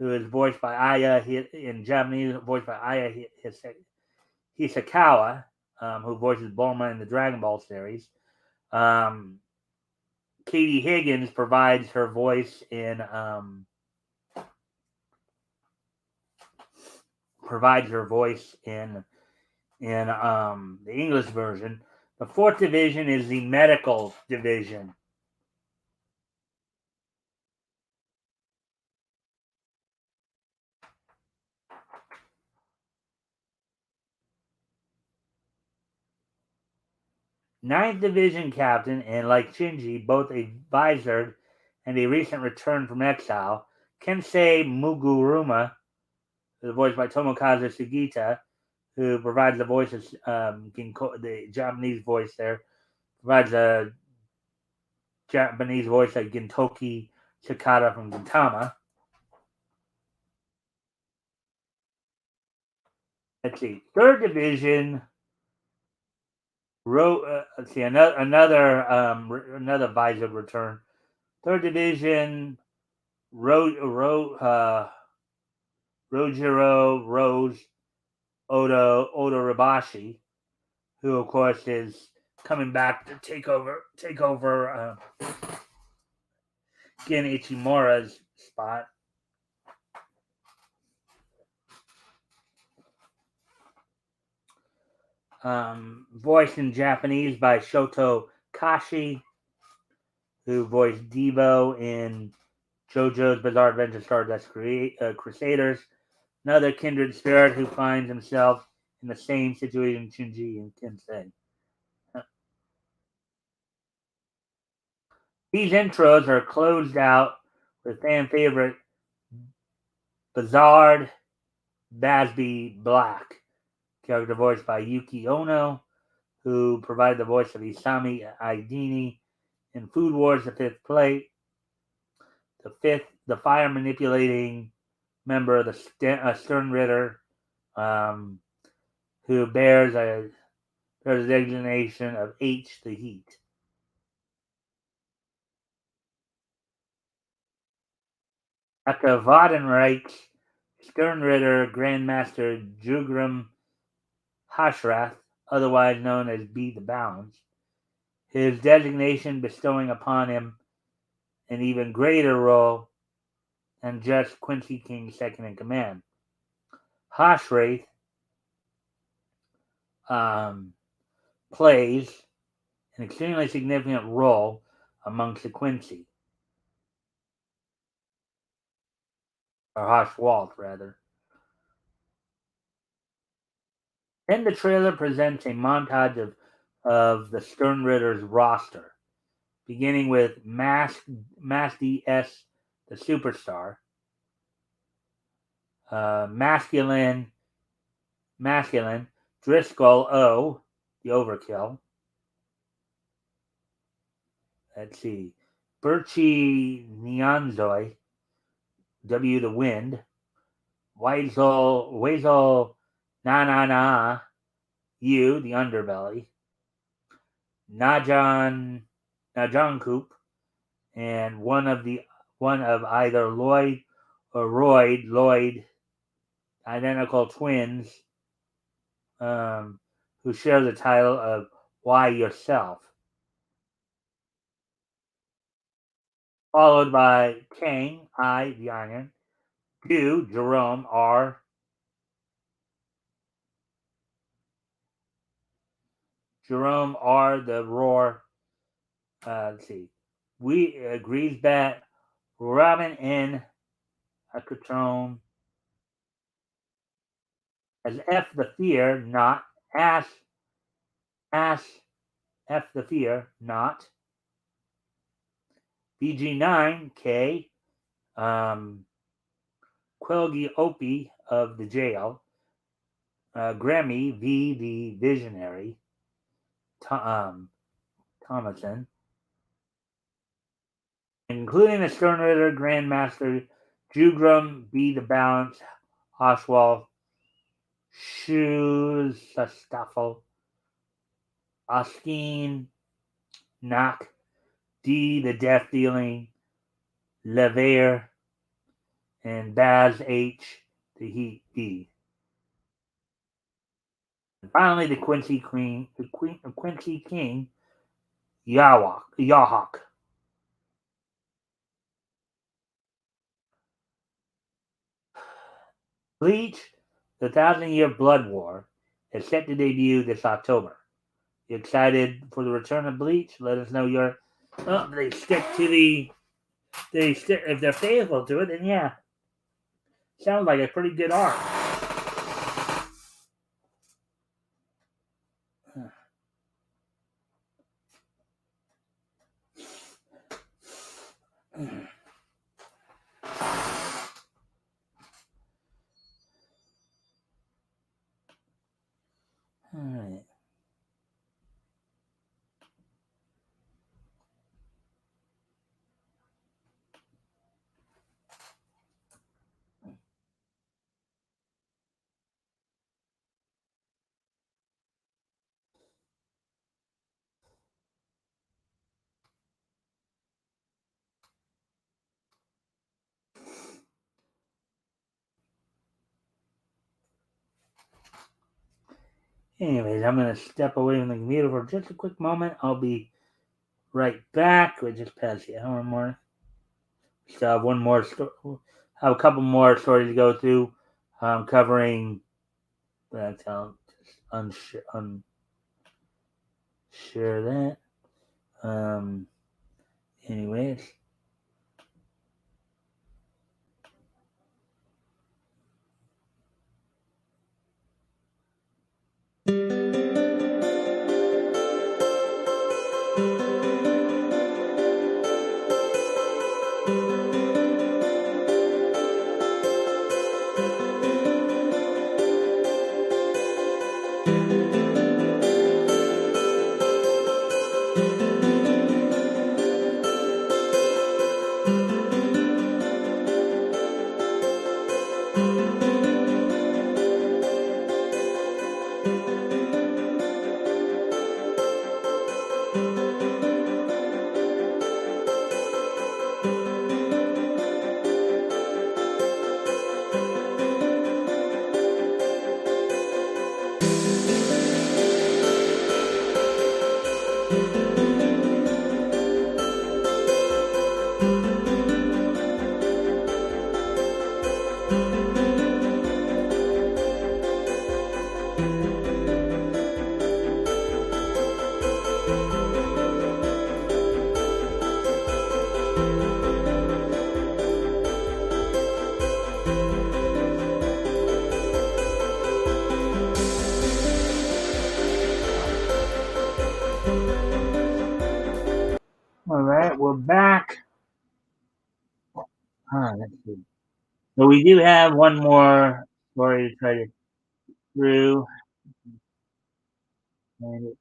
who is voiced by Aya in Japanese, voiced by Aya Hisakawa, who voices Bulma in the Dragon Ball series. Katie Higgins provides her voice in the English version. The fourth division is the medical division. Ninth Division captain, and like Shinji, both a visored and a recent return from exile, Kensei Muguruma, who is voiced by Tomokazu Sugita, who provides the voice of the Japanese voice there, provides a Japanese voice like Gintoki Chikata from Gintama. Let's see. Third division. Let's see another visor return. Third division. Rojiro Rose Oda Rabashi, who of course is coming back to take over Gen Ichimura's spot. Voiced in Japanese by Shoto Kashi, who voiced Devo in JoJo's Bizarre Adventure Stardust Crusaders. Another kindred spirit who finds himself in the same situation Shinji and Kensei. These intros are closed out with fan favorite Bizarre Basby Black, character voiced by Yuki Ono, who provided the voice of Isami Aidini in Food Wars: The Fifth Plate. The fire manipulating member of the Stern Ritter, who bears a designation of H the Heat. At the Wadenreich, Sternritter Grandmaster Jugram Hashrath, otherwise known as Be the Balance, his designation bestowing upon him an even greater role than just Quincy King's second in command. Hashrath plays an extremely significant role amongst the Quincy, or Hashwalt, rather. Then the trailer presents a montage of the Sternritter's roster, beginning with Masty S, the superstar, Masculine, Driscoll O, the overkill. Let's see, Birchie Nyanzoi, W, the wind, Weasel Na Na Na, U, the underbelly, Najan Coop, and one of either Lloyd or Lloyd, identical twins, who share the title of Why Yourself, followed by Kang I, the Iron, Q, Jerome R, the Roar. Let's see, we Greasebat, Robin N, Acatone, as F the Fear, not Ash F the Fear, not BG9K, Quilgy Opie of the jail, Grammy V, the Visionary, Thomason, including the Sternritter Grandmaster, Jugram B, the Balance, Oswald, Staffel, Oskeen, Knock, D, the Death Dealing, Levair, and Baz H. the Heat D. And finally, the Quincy Queen, the Queen, the Quincy King, Yahawk. Bleach, the Thousand Year Blood War, is set to debut this October. You excited for the return of Bleach? Let us know your. Oh, they stick to the. They stick if they're faithful to it, then yeah, sounds like a pretty good arc. All right. Anyways, I'm gonna step away from the computer for just a quick moment. I'll be right back. We just passed the hour mark. Still have one more. Have a couple more stories to go through. Covering that. I'll just unshare that. Um. Anyways. All right, we're back. Let's see. So we do have one more story to try to get through. And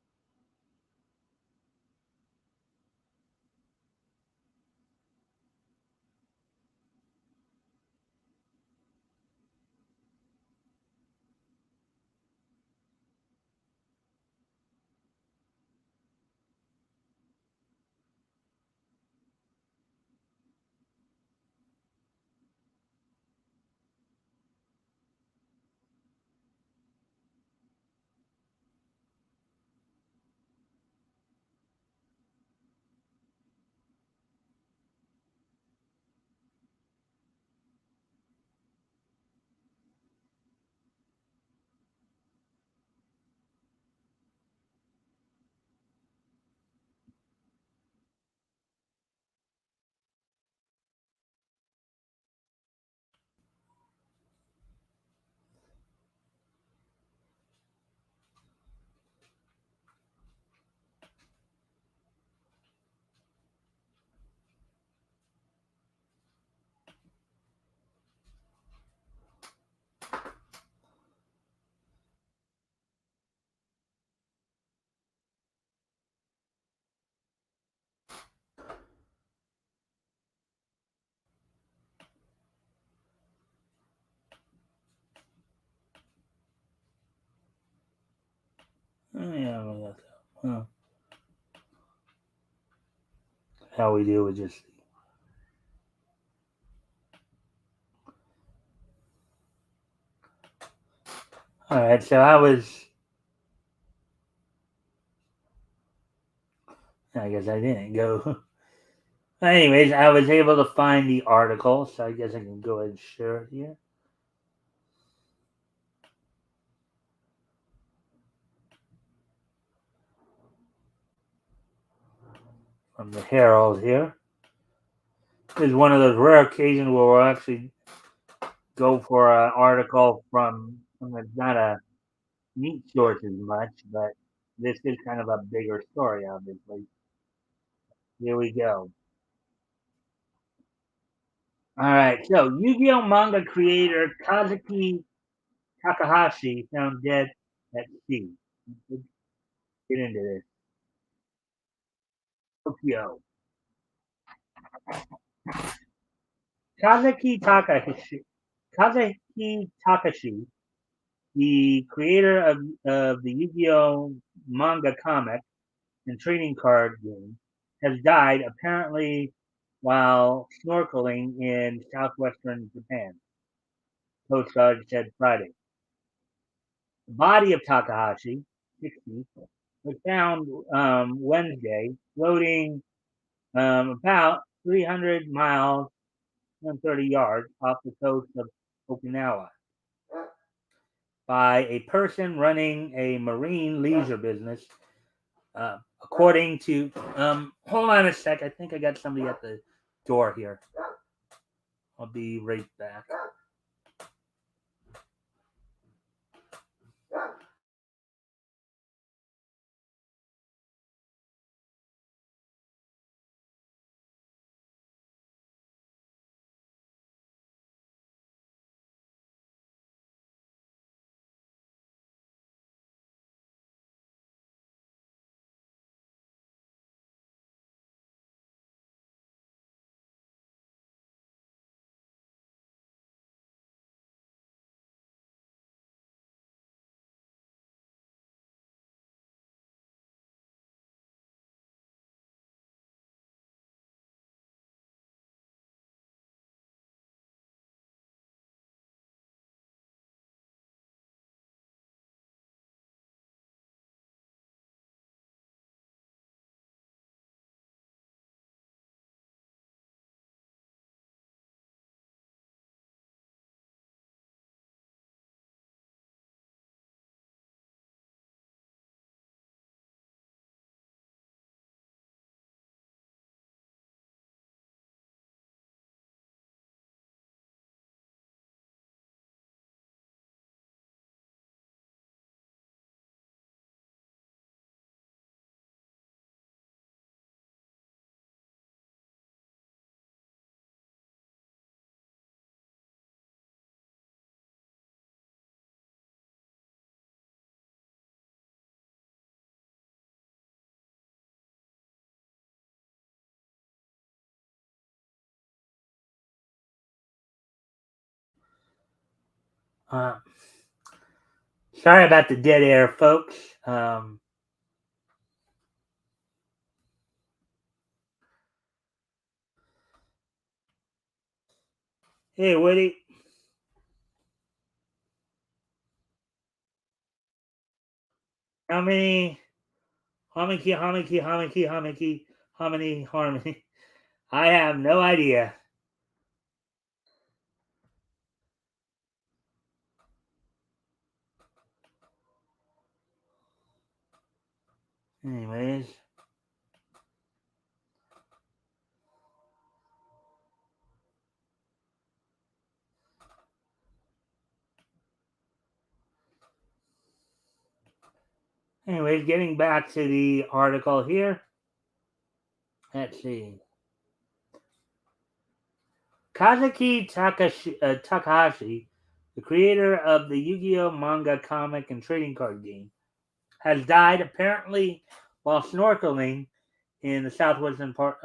yeah, well, that's how we deal with just All right, so I was. I guess I didn't go. Anyways, I was able to find the article, so I guess I can go ahead and share it here. From the Herald here. This is one of those rare occasions where we'll actually go for an article from that's not a meat source as much, but this is kind of a bigger story, obviously. Here we go. All right, so Yu-Gi-Oh manga creator Kazuki Takahashi found dead at sea. Let's get into this. Tokyo. Kazuki Takahashi, Kazuki Takashi, the creator of the Yu-Gi-Oh manga comic and trading card game, has died apparently while snorkeling in southwestern Japan, Coast Guard said Friday. The body of Takahashi, 60, was found Wednesday floating about 300 miles and 30 yards off the coast of Okinawa by a person running a marine leisure business. According to, hold on a sec. I think I got somebody at the door here. I'll be right back. Uh, Sorry about the dead air, folks. Hey, Woody. How many harmony? I have no idea. Anyways, getting back to the article here. Let's see. Takahashi, the creator of the Yu-Gi-Oh manga comic and trading card game, has died apparently while snorkeling in the southwestern part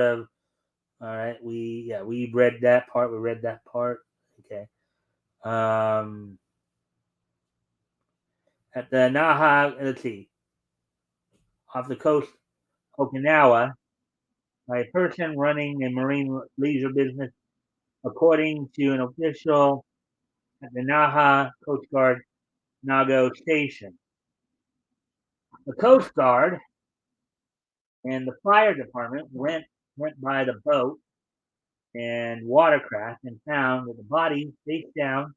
of. All right, we read that part. We read that part. Okay. Um, at the Naha, let's see, off the coast Okinawa, by a person running a marine leisure business, according to an official at the Naha Coast Guard Nago Station. The Coast Guard and the fire department went by the boat and watercraft and found that the body face down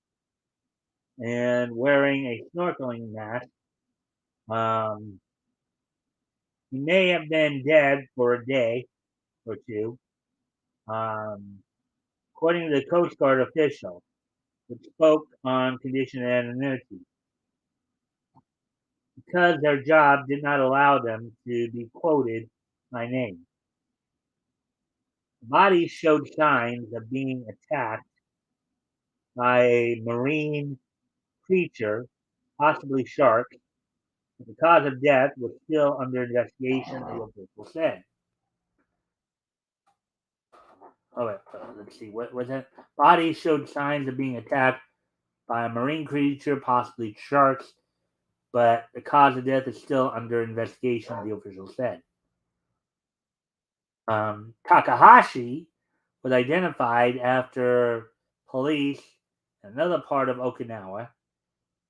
and wearing a snorkeling mask. Um, he may have been dead for a day or two, um, according to the Coast Guard official, which spoke on condition of anonymity because their job did not allow them to be quoted by name. The body showed signs of being attacked by a marine creature, possibly shark. But the cause of death was still under investigation, the official said. Oh, wait, let's see. What was it? Body showed signs of being attacked by a marine creature, possibly sharks, but the cause of death is still under investigation, the official said. Takahashi was identified after police in another part of Okinawa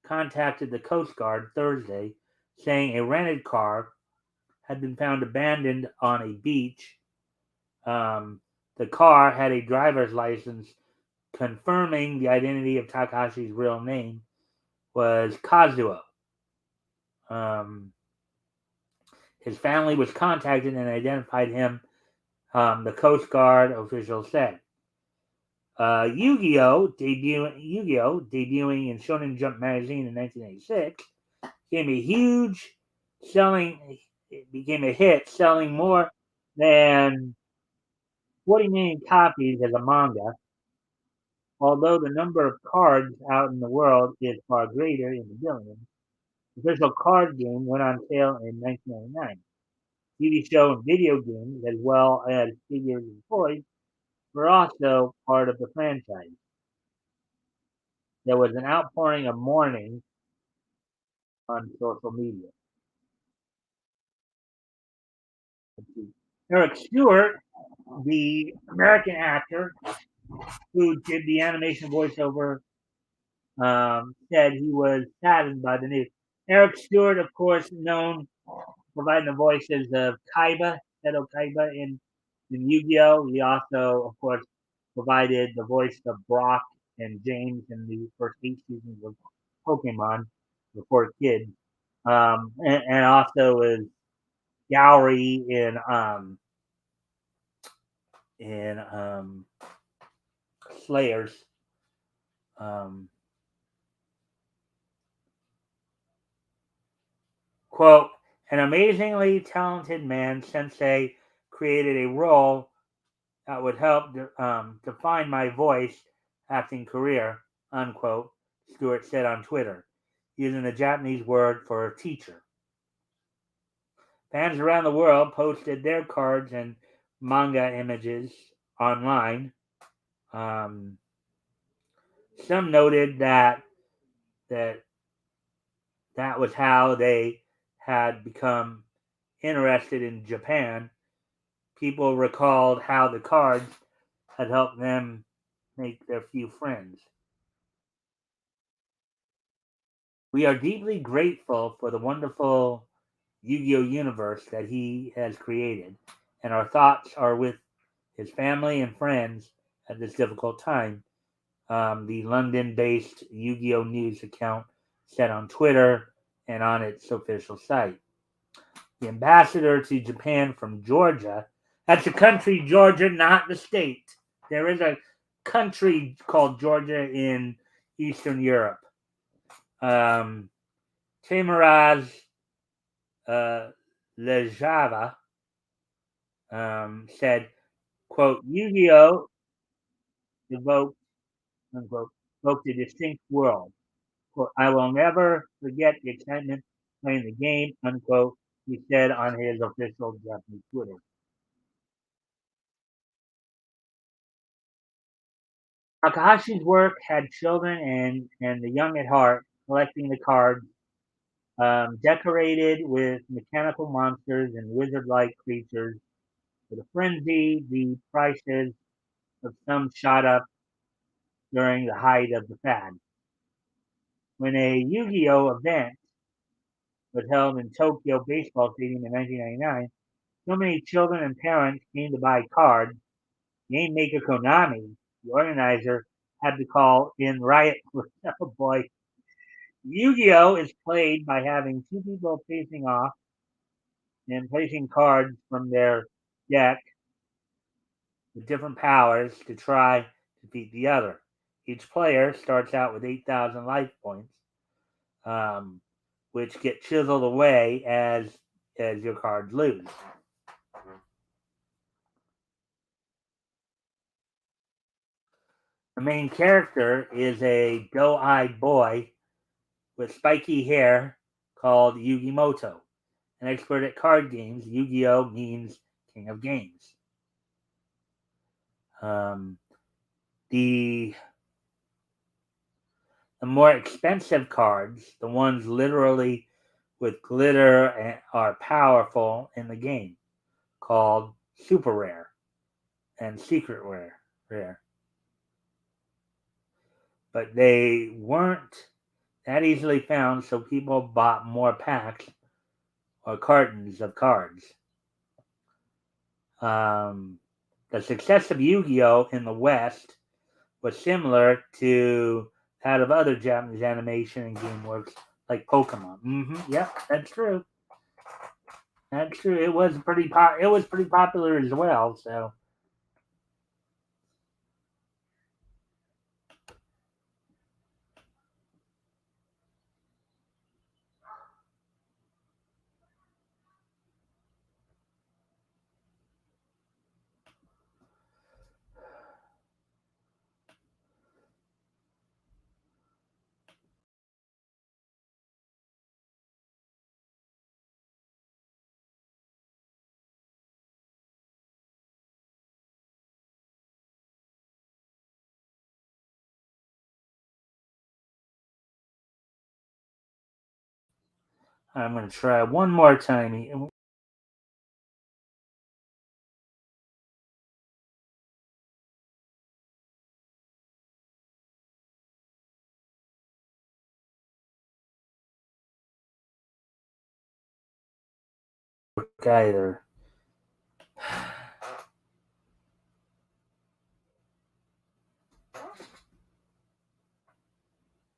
contacted the Coast Guard Thursday, saying a rented car had been found abandoned on a beach. The car had a driver's license confirming the identity of Takahashi's real name was Kazuo. His family was contacted and identified him, the Coast Guard official said. Yu-Gi-Oh! Debuting in Shonen Jump magazine in 1986, became a hit, selling more than 40 million copies as a manga, although the number of cards out in the world is far greater in the billions. The official card game went on sale in 1999. TV show and video games, as well as figures and toys, were also part of the franchise. There was an outpouring of mourning on social media. Eric Stewart, the American actor who did the animation voiceover, said he was saddened by the news. Eric Stewart, of course, known providing the voices of Kaiba, Seto Kaiba in Yu-Gi-Oh! He also, of course, provided the voice of Brock and James in the first 8 seasons of Pokemon before kids. And also is Gowry in Slayers. Quote, an amazingly talented man, Sensei created a role that would help define my voice acting career, unquote, Stewart said on Twitter, using the Japanese word for teacher. Fans around the world posted their cards and manga images online. Some noted that was how they had become interested in Japan. People recalled how the cards had helped them make their few friends. We are deeply grateful for the wonderful Yu-Gi-Oh! Universe that he has created, and our thoughts are with his family and friends at this difficult time. The London-based Yu-Gi-Oh! News account said on Twitter and on its official site. The ambassador to Japan from Georgia, that's the country Georgia, not the state. There is a country called Georgia in Eastern Europe. Tamaraz Lejava said, quote, Yu-Gi-Oh! Evoked, unquote, evoked a distinct world. Quote, I will never forget the excitement playing the game, unquote, he said on his official Japanese Twitter. Takahashi's work had children and the young at heart, collecting the cards, decorated with mechanical monsters and wizard-like creatures. With a frenzy, the prices of some shot up during the height of the fad. When a Yu-Gi-Oh event was held in Tokyo Baseball Stadium in 1999, so many children and parents came to buy cards. Game maker Konami, the organizer, had to call in riot. Oh boy. Yu-Gi-Oh is played by having two people facing off and placing cards from their deck with different powers to try to beat the other. Each player starts out with 8,000 life points, um, which get chiseled away as your cards lose. The main character is a doe-eyed boy with spiky hair called Yugimoto. An expert at card games, Yu-Gi-Oh means king of games. Um, the the more expensive cards, the ones literally with glitter, are powerful in the game, called super rare and secret rare. But they weren't that easily found, so people bought more packs or cartons of cards. Um, the success of Yu-Gi-Oh in the West was similar to that of other Japanese animation and game works like Pokemon. Yep, that's true. That's true. It was pretty popular as well. So, I'm gonna try one more time. Either.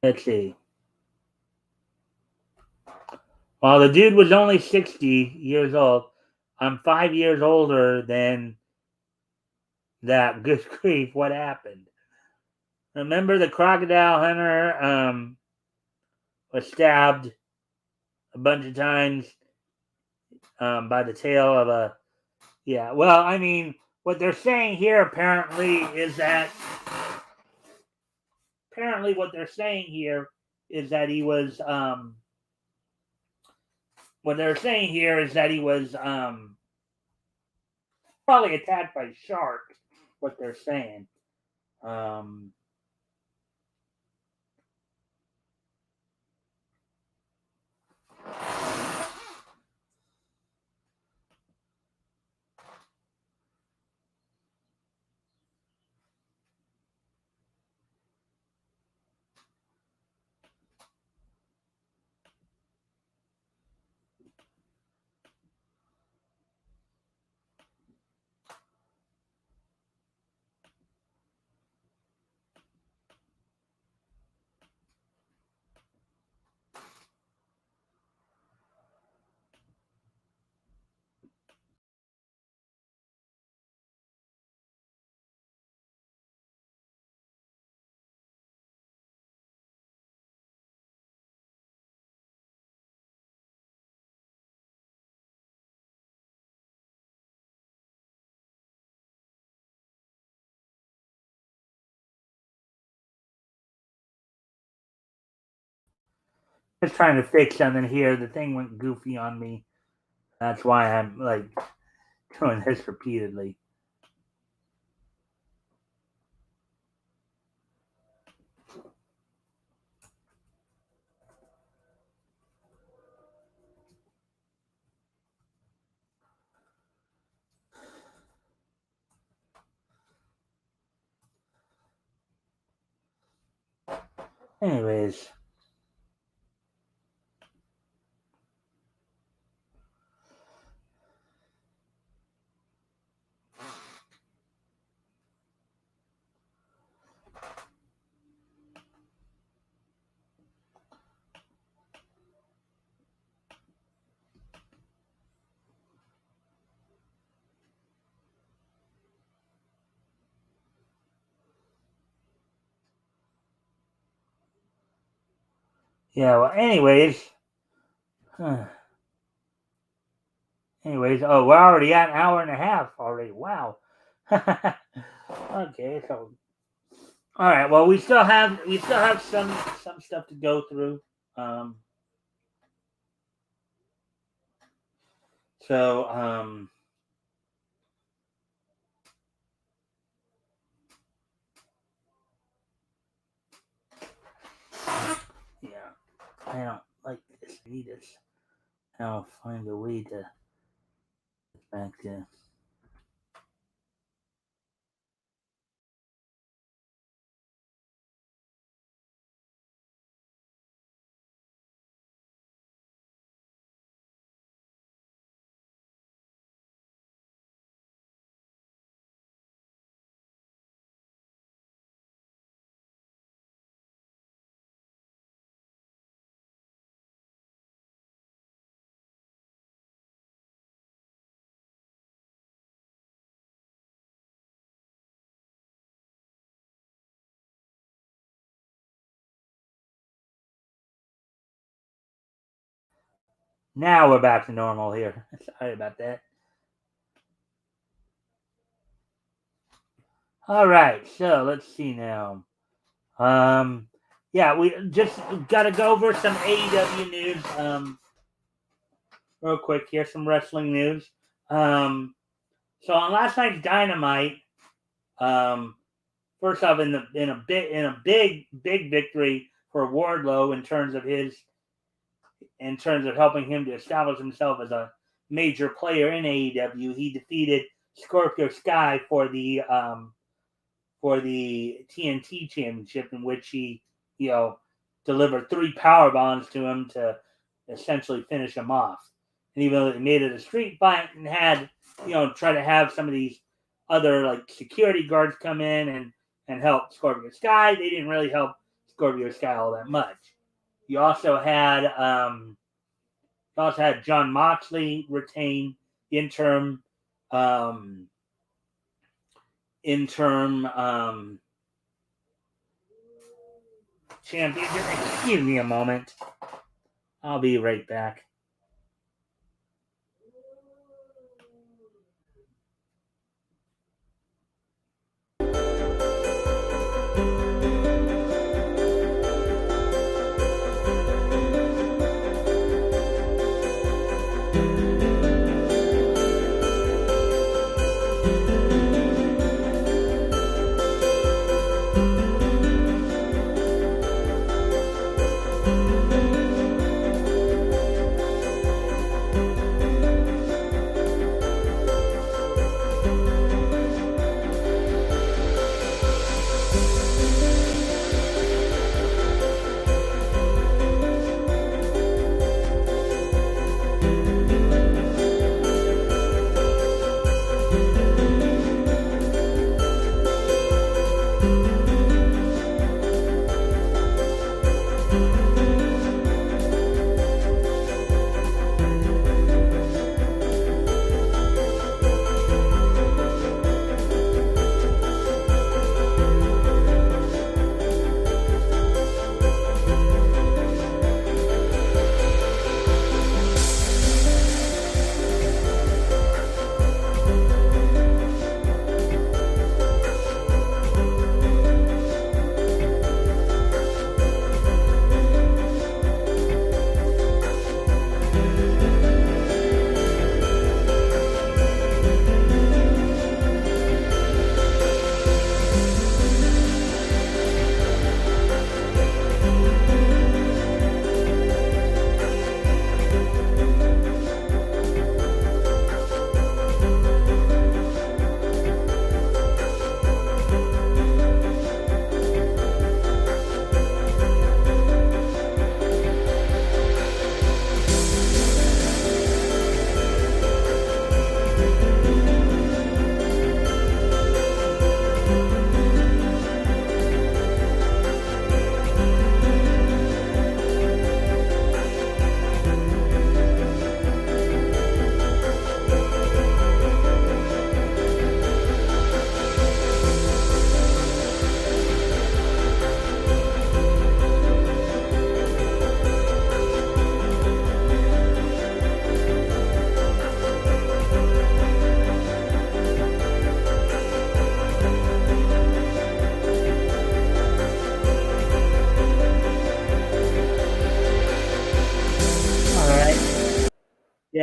Let's see. While the dude was only 60 years old, I'm 5 years older than that. Good grief, what happened? Remember the crocodile hunter was stabbed a bunch of times by the tail of a. Yeah, well, I mean, what they're saying here apparently what they're saying here is that he was what they're saying here is that he was probably attacked by sharks. What they're saying. Um, just trying to fix something here. The thing went goofy on me. That's why I'm like doing this repeatedly. Anyways, Yeah. Well, anyways. Oh, we're already at an hour and a half already. Wow. Okay. So, all right. Well, we still have some stuff to go through. Um. So. Yeah. I don't like this. I need this. I'll find a way to get back to. Now we're back to normal here. Sorry about that. All right, so let's see now. Um, yeah, we just got to go over some AEW news. Real quick here, some wrestling news. So on last night's Dynamite, um, first off, in a big victory for Wardlow in terms of helping him to establish himself as a major player in AEW, he defeated Scorpio Sky for the TNT Championship, in which he, you know, delivered 3 power bombs to him to essentially finish him off. And even though they made it a street fight and had, try to have some of these other like security guards come in and help Scorpio Sky, they didn't really help Scorpio Sky all that much. You also had John Moxley retain interim um, interim championship. Excuse me a moment. I'll be right back.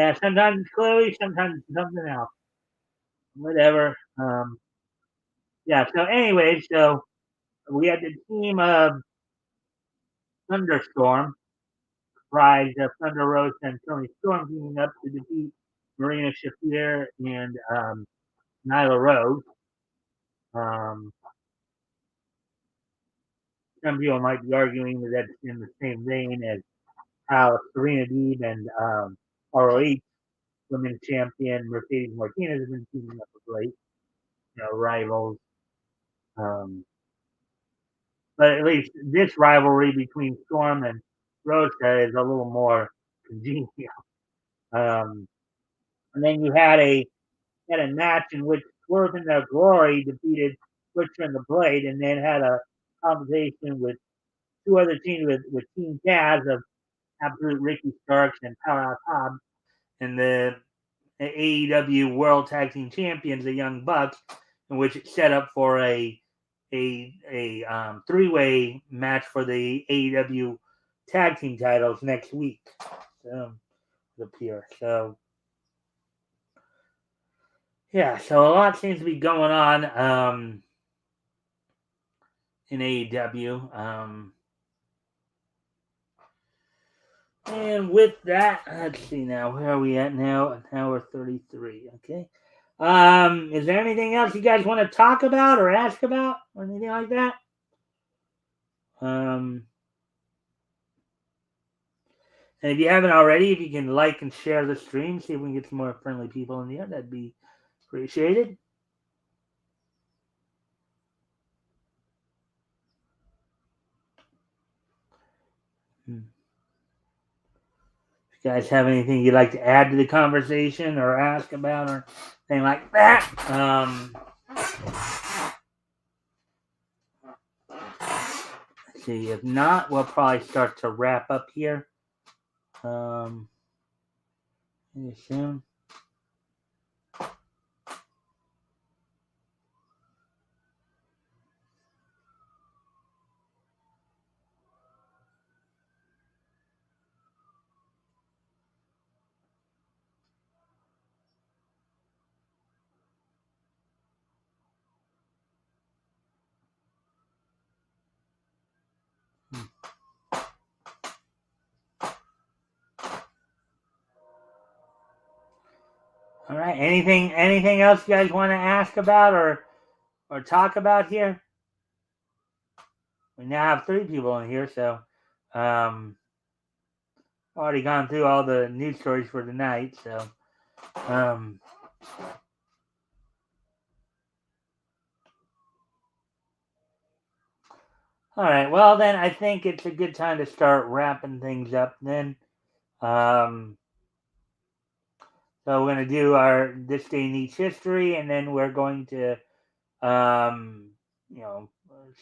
Yeah, sometimes it's Chloe, sometimes it's something else. Whatever. Yeah. So, anyway, so we had the team of Thunderstorm, comprised of Thunder Rose and Tony Storm, teaming up to defeat Marina Shafir and Nyla Rose. Some people might be arguing that that's in the same vein as how Serena Deeb and ROH women's champion Mercedes Martinez have been teaming up of late, rivals. But at least this rivalry between Storm and Rosa is a little more congenial. Um, and then you had a match in which Swerve and the Glory defeated Butcher and the Blade, and then had a conversation with two other teams with Team Taz of Absolute Ricky Starks and Powerhouse Hobbs, and the AEW World Tag Team Champions, the Young Bucks, in which it's set up for a three-way match for the AEW Tag Team titles next week. So appear. So yeah, so a lot seems to be going on in AEW. And with that, let's see now. Where are we at now? An hour 33. Okay. Is there anything else you guys want to talk about or ask about or anything like that? And if you haven't already, if you can like and share the stream, see if we can get some more friendly people in here, that'd be appreciated. If you guys have anything you'd like to add to the conversation or ask about or anything like that, let's see. If not, we'll probably start to wrap up here. Soon. All right. Anything else you guys want to ask about or talk about here? We now have 3 people in here, so already gone through all the news stories for tonight. So all right. Well, then I think it's a good time to start wrapping things up. Then, so we're going to do our This Day in Each History, and then we're going to,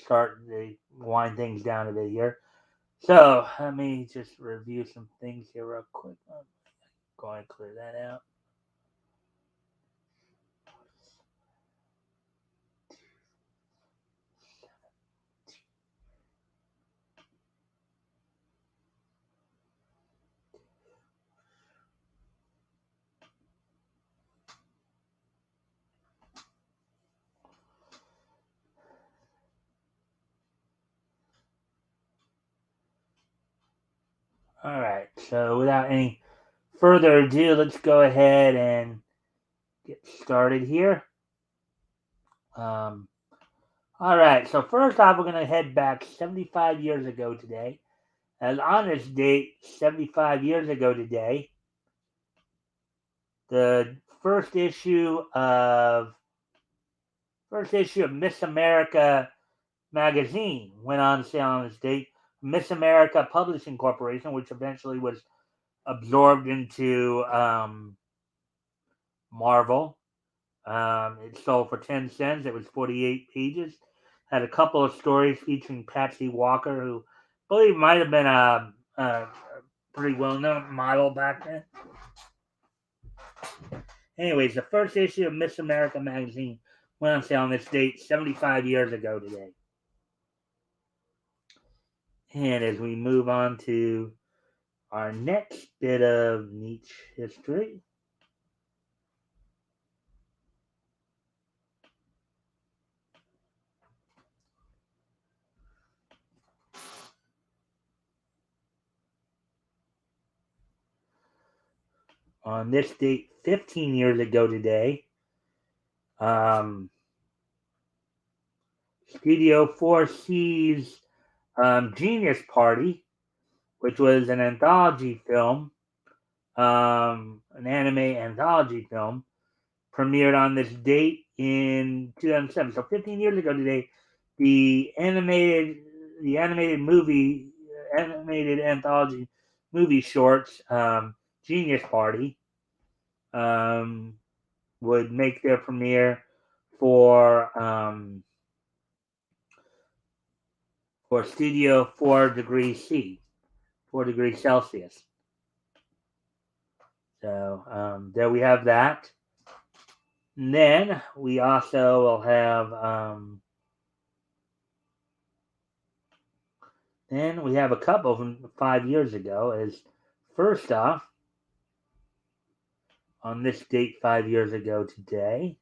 start to wind things down a bit here. So let me just review some things here real quick. I'm going to clear that out. All right. So without any further ado, let's go ahead and get started here. All right. So first off, we're going to head back 75 years ago today. And on this date, 75 years ago today, the first issue of Miss America magazine went on sale on this date. Miss America Publishing Corporation, which eventually was absorbed into Marvel. It sold for 10 cents. It was 48 pages. Had a couple of stories featuring Patsy Walker, who I believe might have been a pretty well-known model back then. Anyways, the first issue of Miss America magazine went on sale on this date 75 years ago today. And as we move on to our next bit of niche history. On this date, 15 years ago today, Studio 4C's Genius Party, which was an anthology film, an anime anthology film, premiered on this date in 2007. So 15 years ago today, the animated anthology movie shorts, Genius Party, would make their premiere for Studio 4 degrees Celsius. So there we have that. And then we also will have then we have a couple from 5 years ago. As first off, on this date 5 years ago today,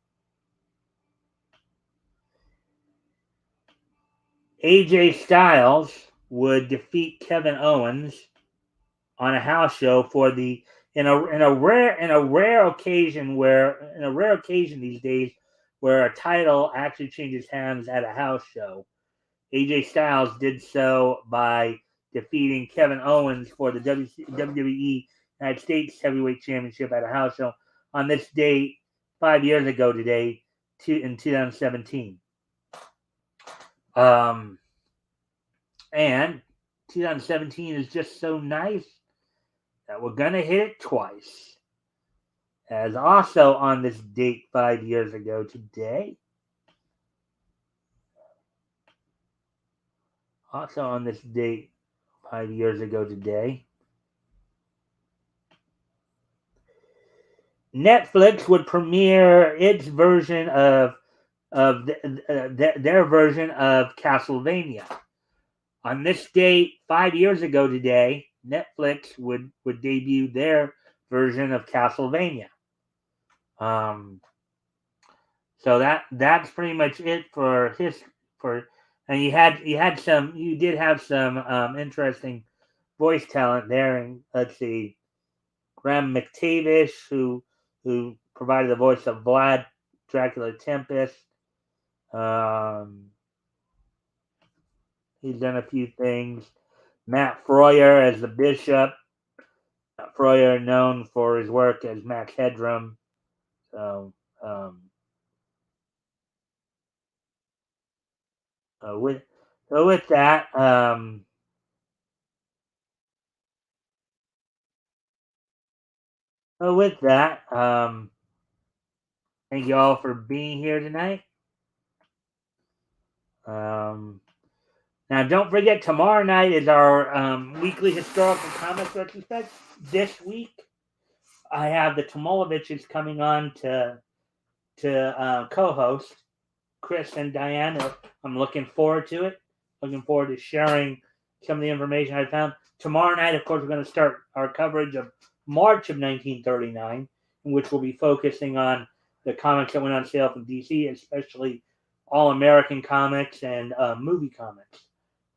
AJ Styles would defeat Kevin Owens on a house show for the in a rare occasion these days where a title actually changes hands at a house show. AJ Styles did so by defeating Kevin Owens for the WWE United States Heavyweight Championship at a house show on this date 5 years ago today, in 2017. And 2017 is just so nice that we're going to hit it twice. As also on this date 5 years ago today, Netflix would premiere its version of their version of Castlevania. On this date, 5 years ago today, Netflix would debut their version of Castlevania. So that's pretty much it for and you did have some interesting voice talent there. And let's see, Graham McTavish, who provided the voice of Vlad Dracula Tempest. He's done a few things. Matt Freuer as the Bishop. Matt Freuer known for his work as Max Headroom. So with that, thank you all for being here tonight. Now, don't forget, tomorrow night is our weekly historical comics retrospect. This week, I have the Tomoloviches coming on to co-host, Chris and Diana. I'm looking forward to it. Looking forward to sharing some of the information I found. Tomorrow night, of course, we're going to start our coverage of March of 1939, in which we'll be focusing on the comics that went on sale from DC, especially All-American comics and movie comics.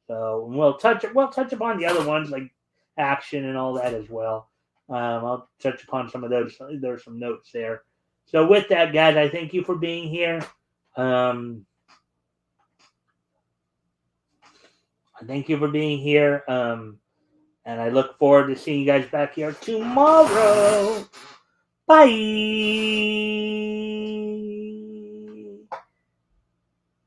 So we'll touch upon the other ones like Action and all that as well. I'll touch upon some of those. There's some notes there. So with that, guys, I thank you for being here. I thank you for being here. And I look forward to seeing you guys back here tomorrow. Bye.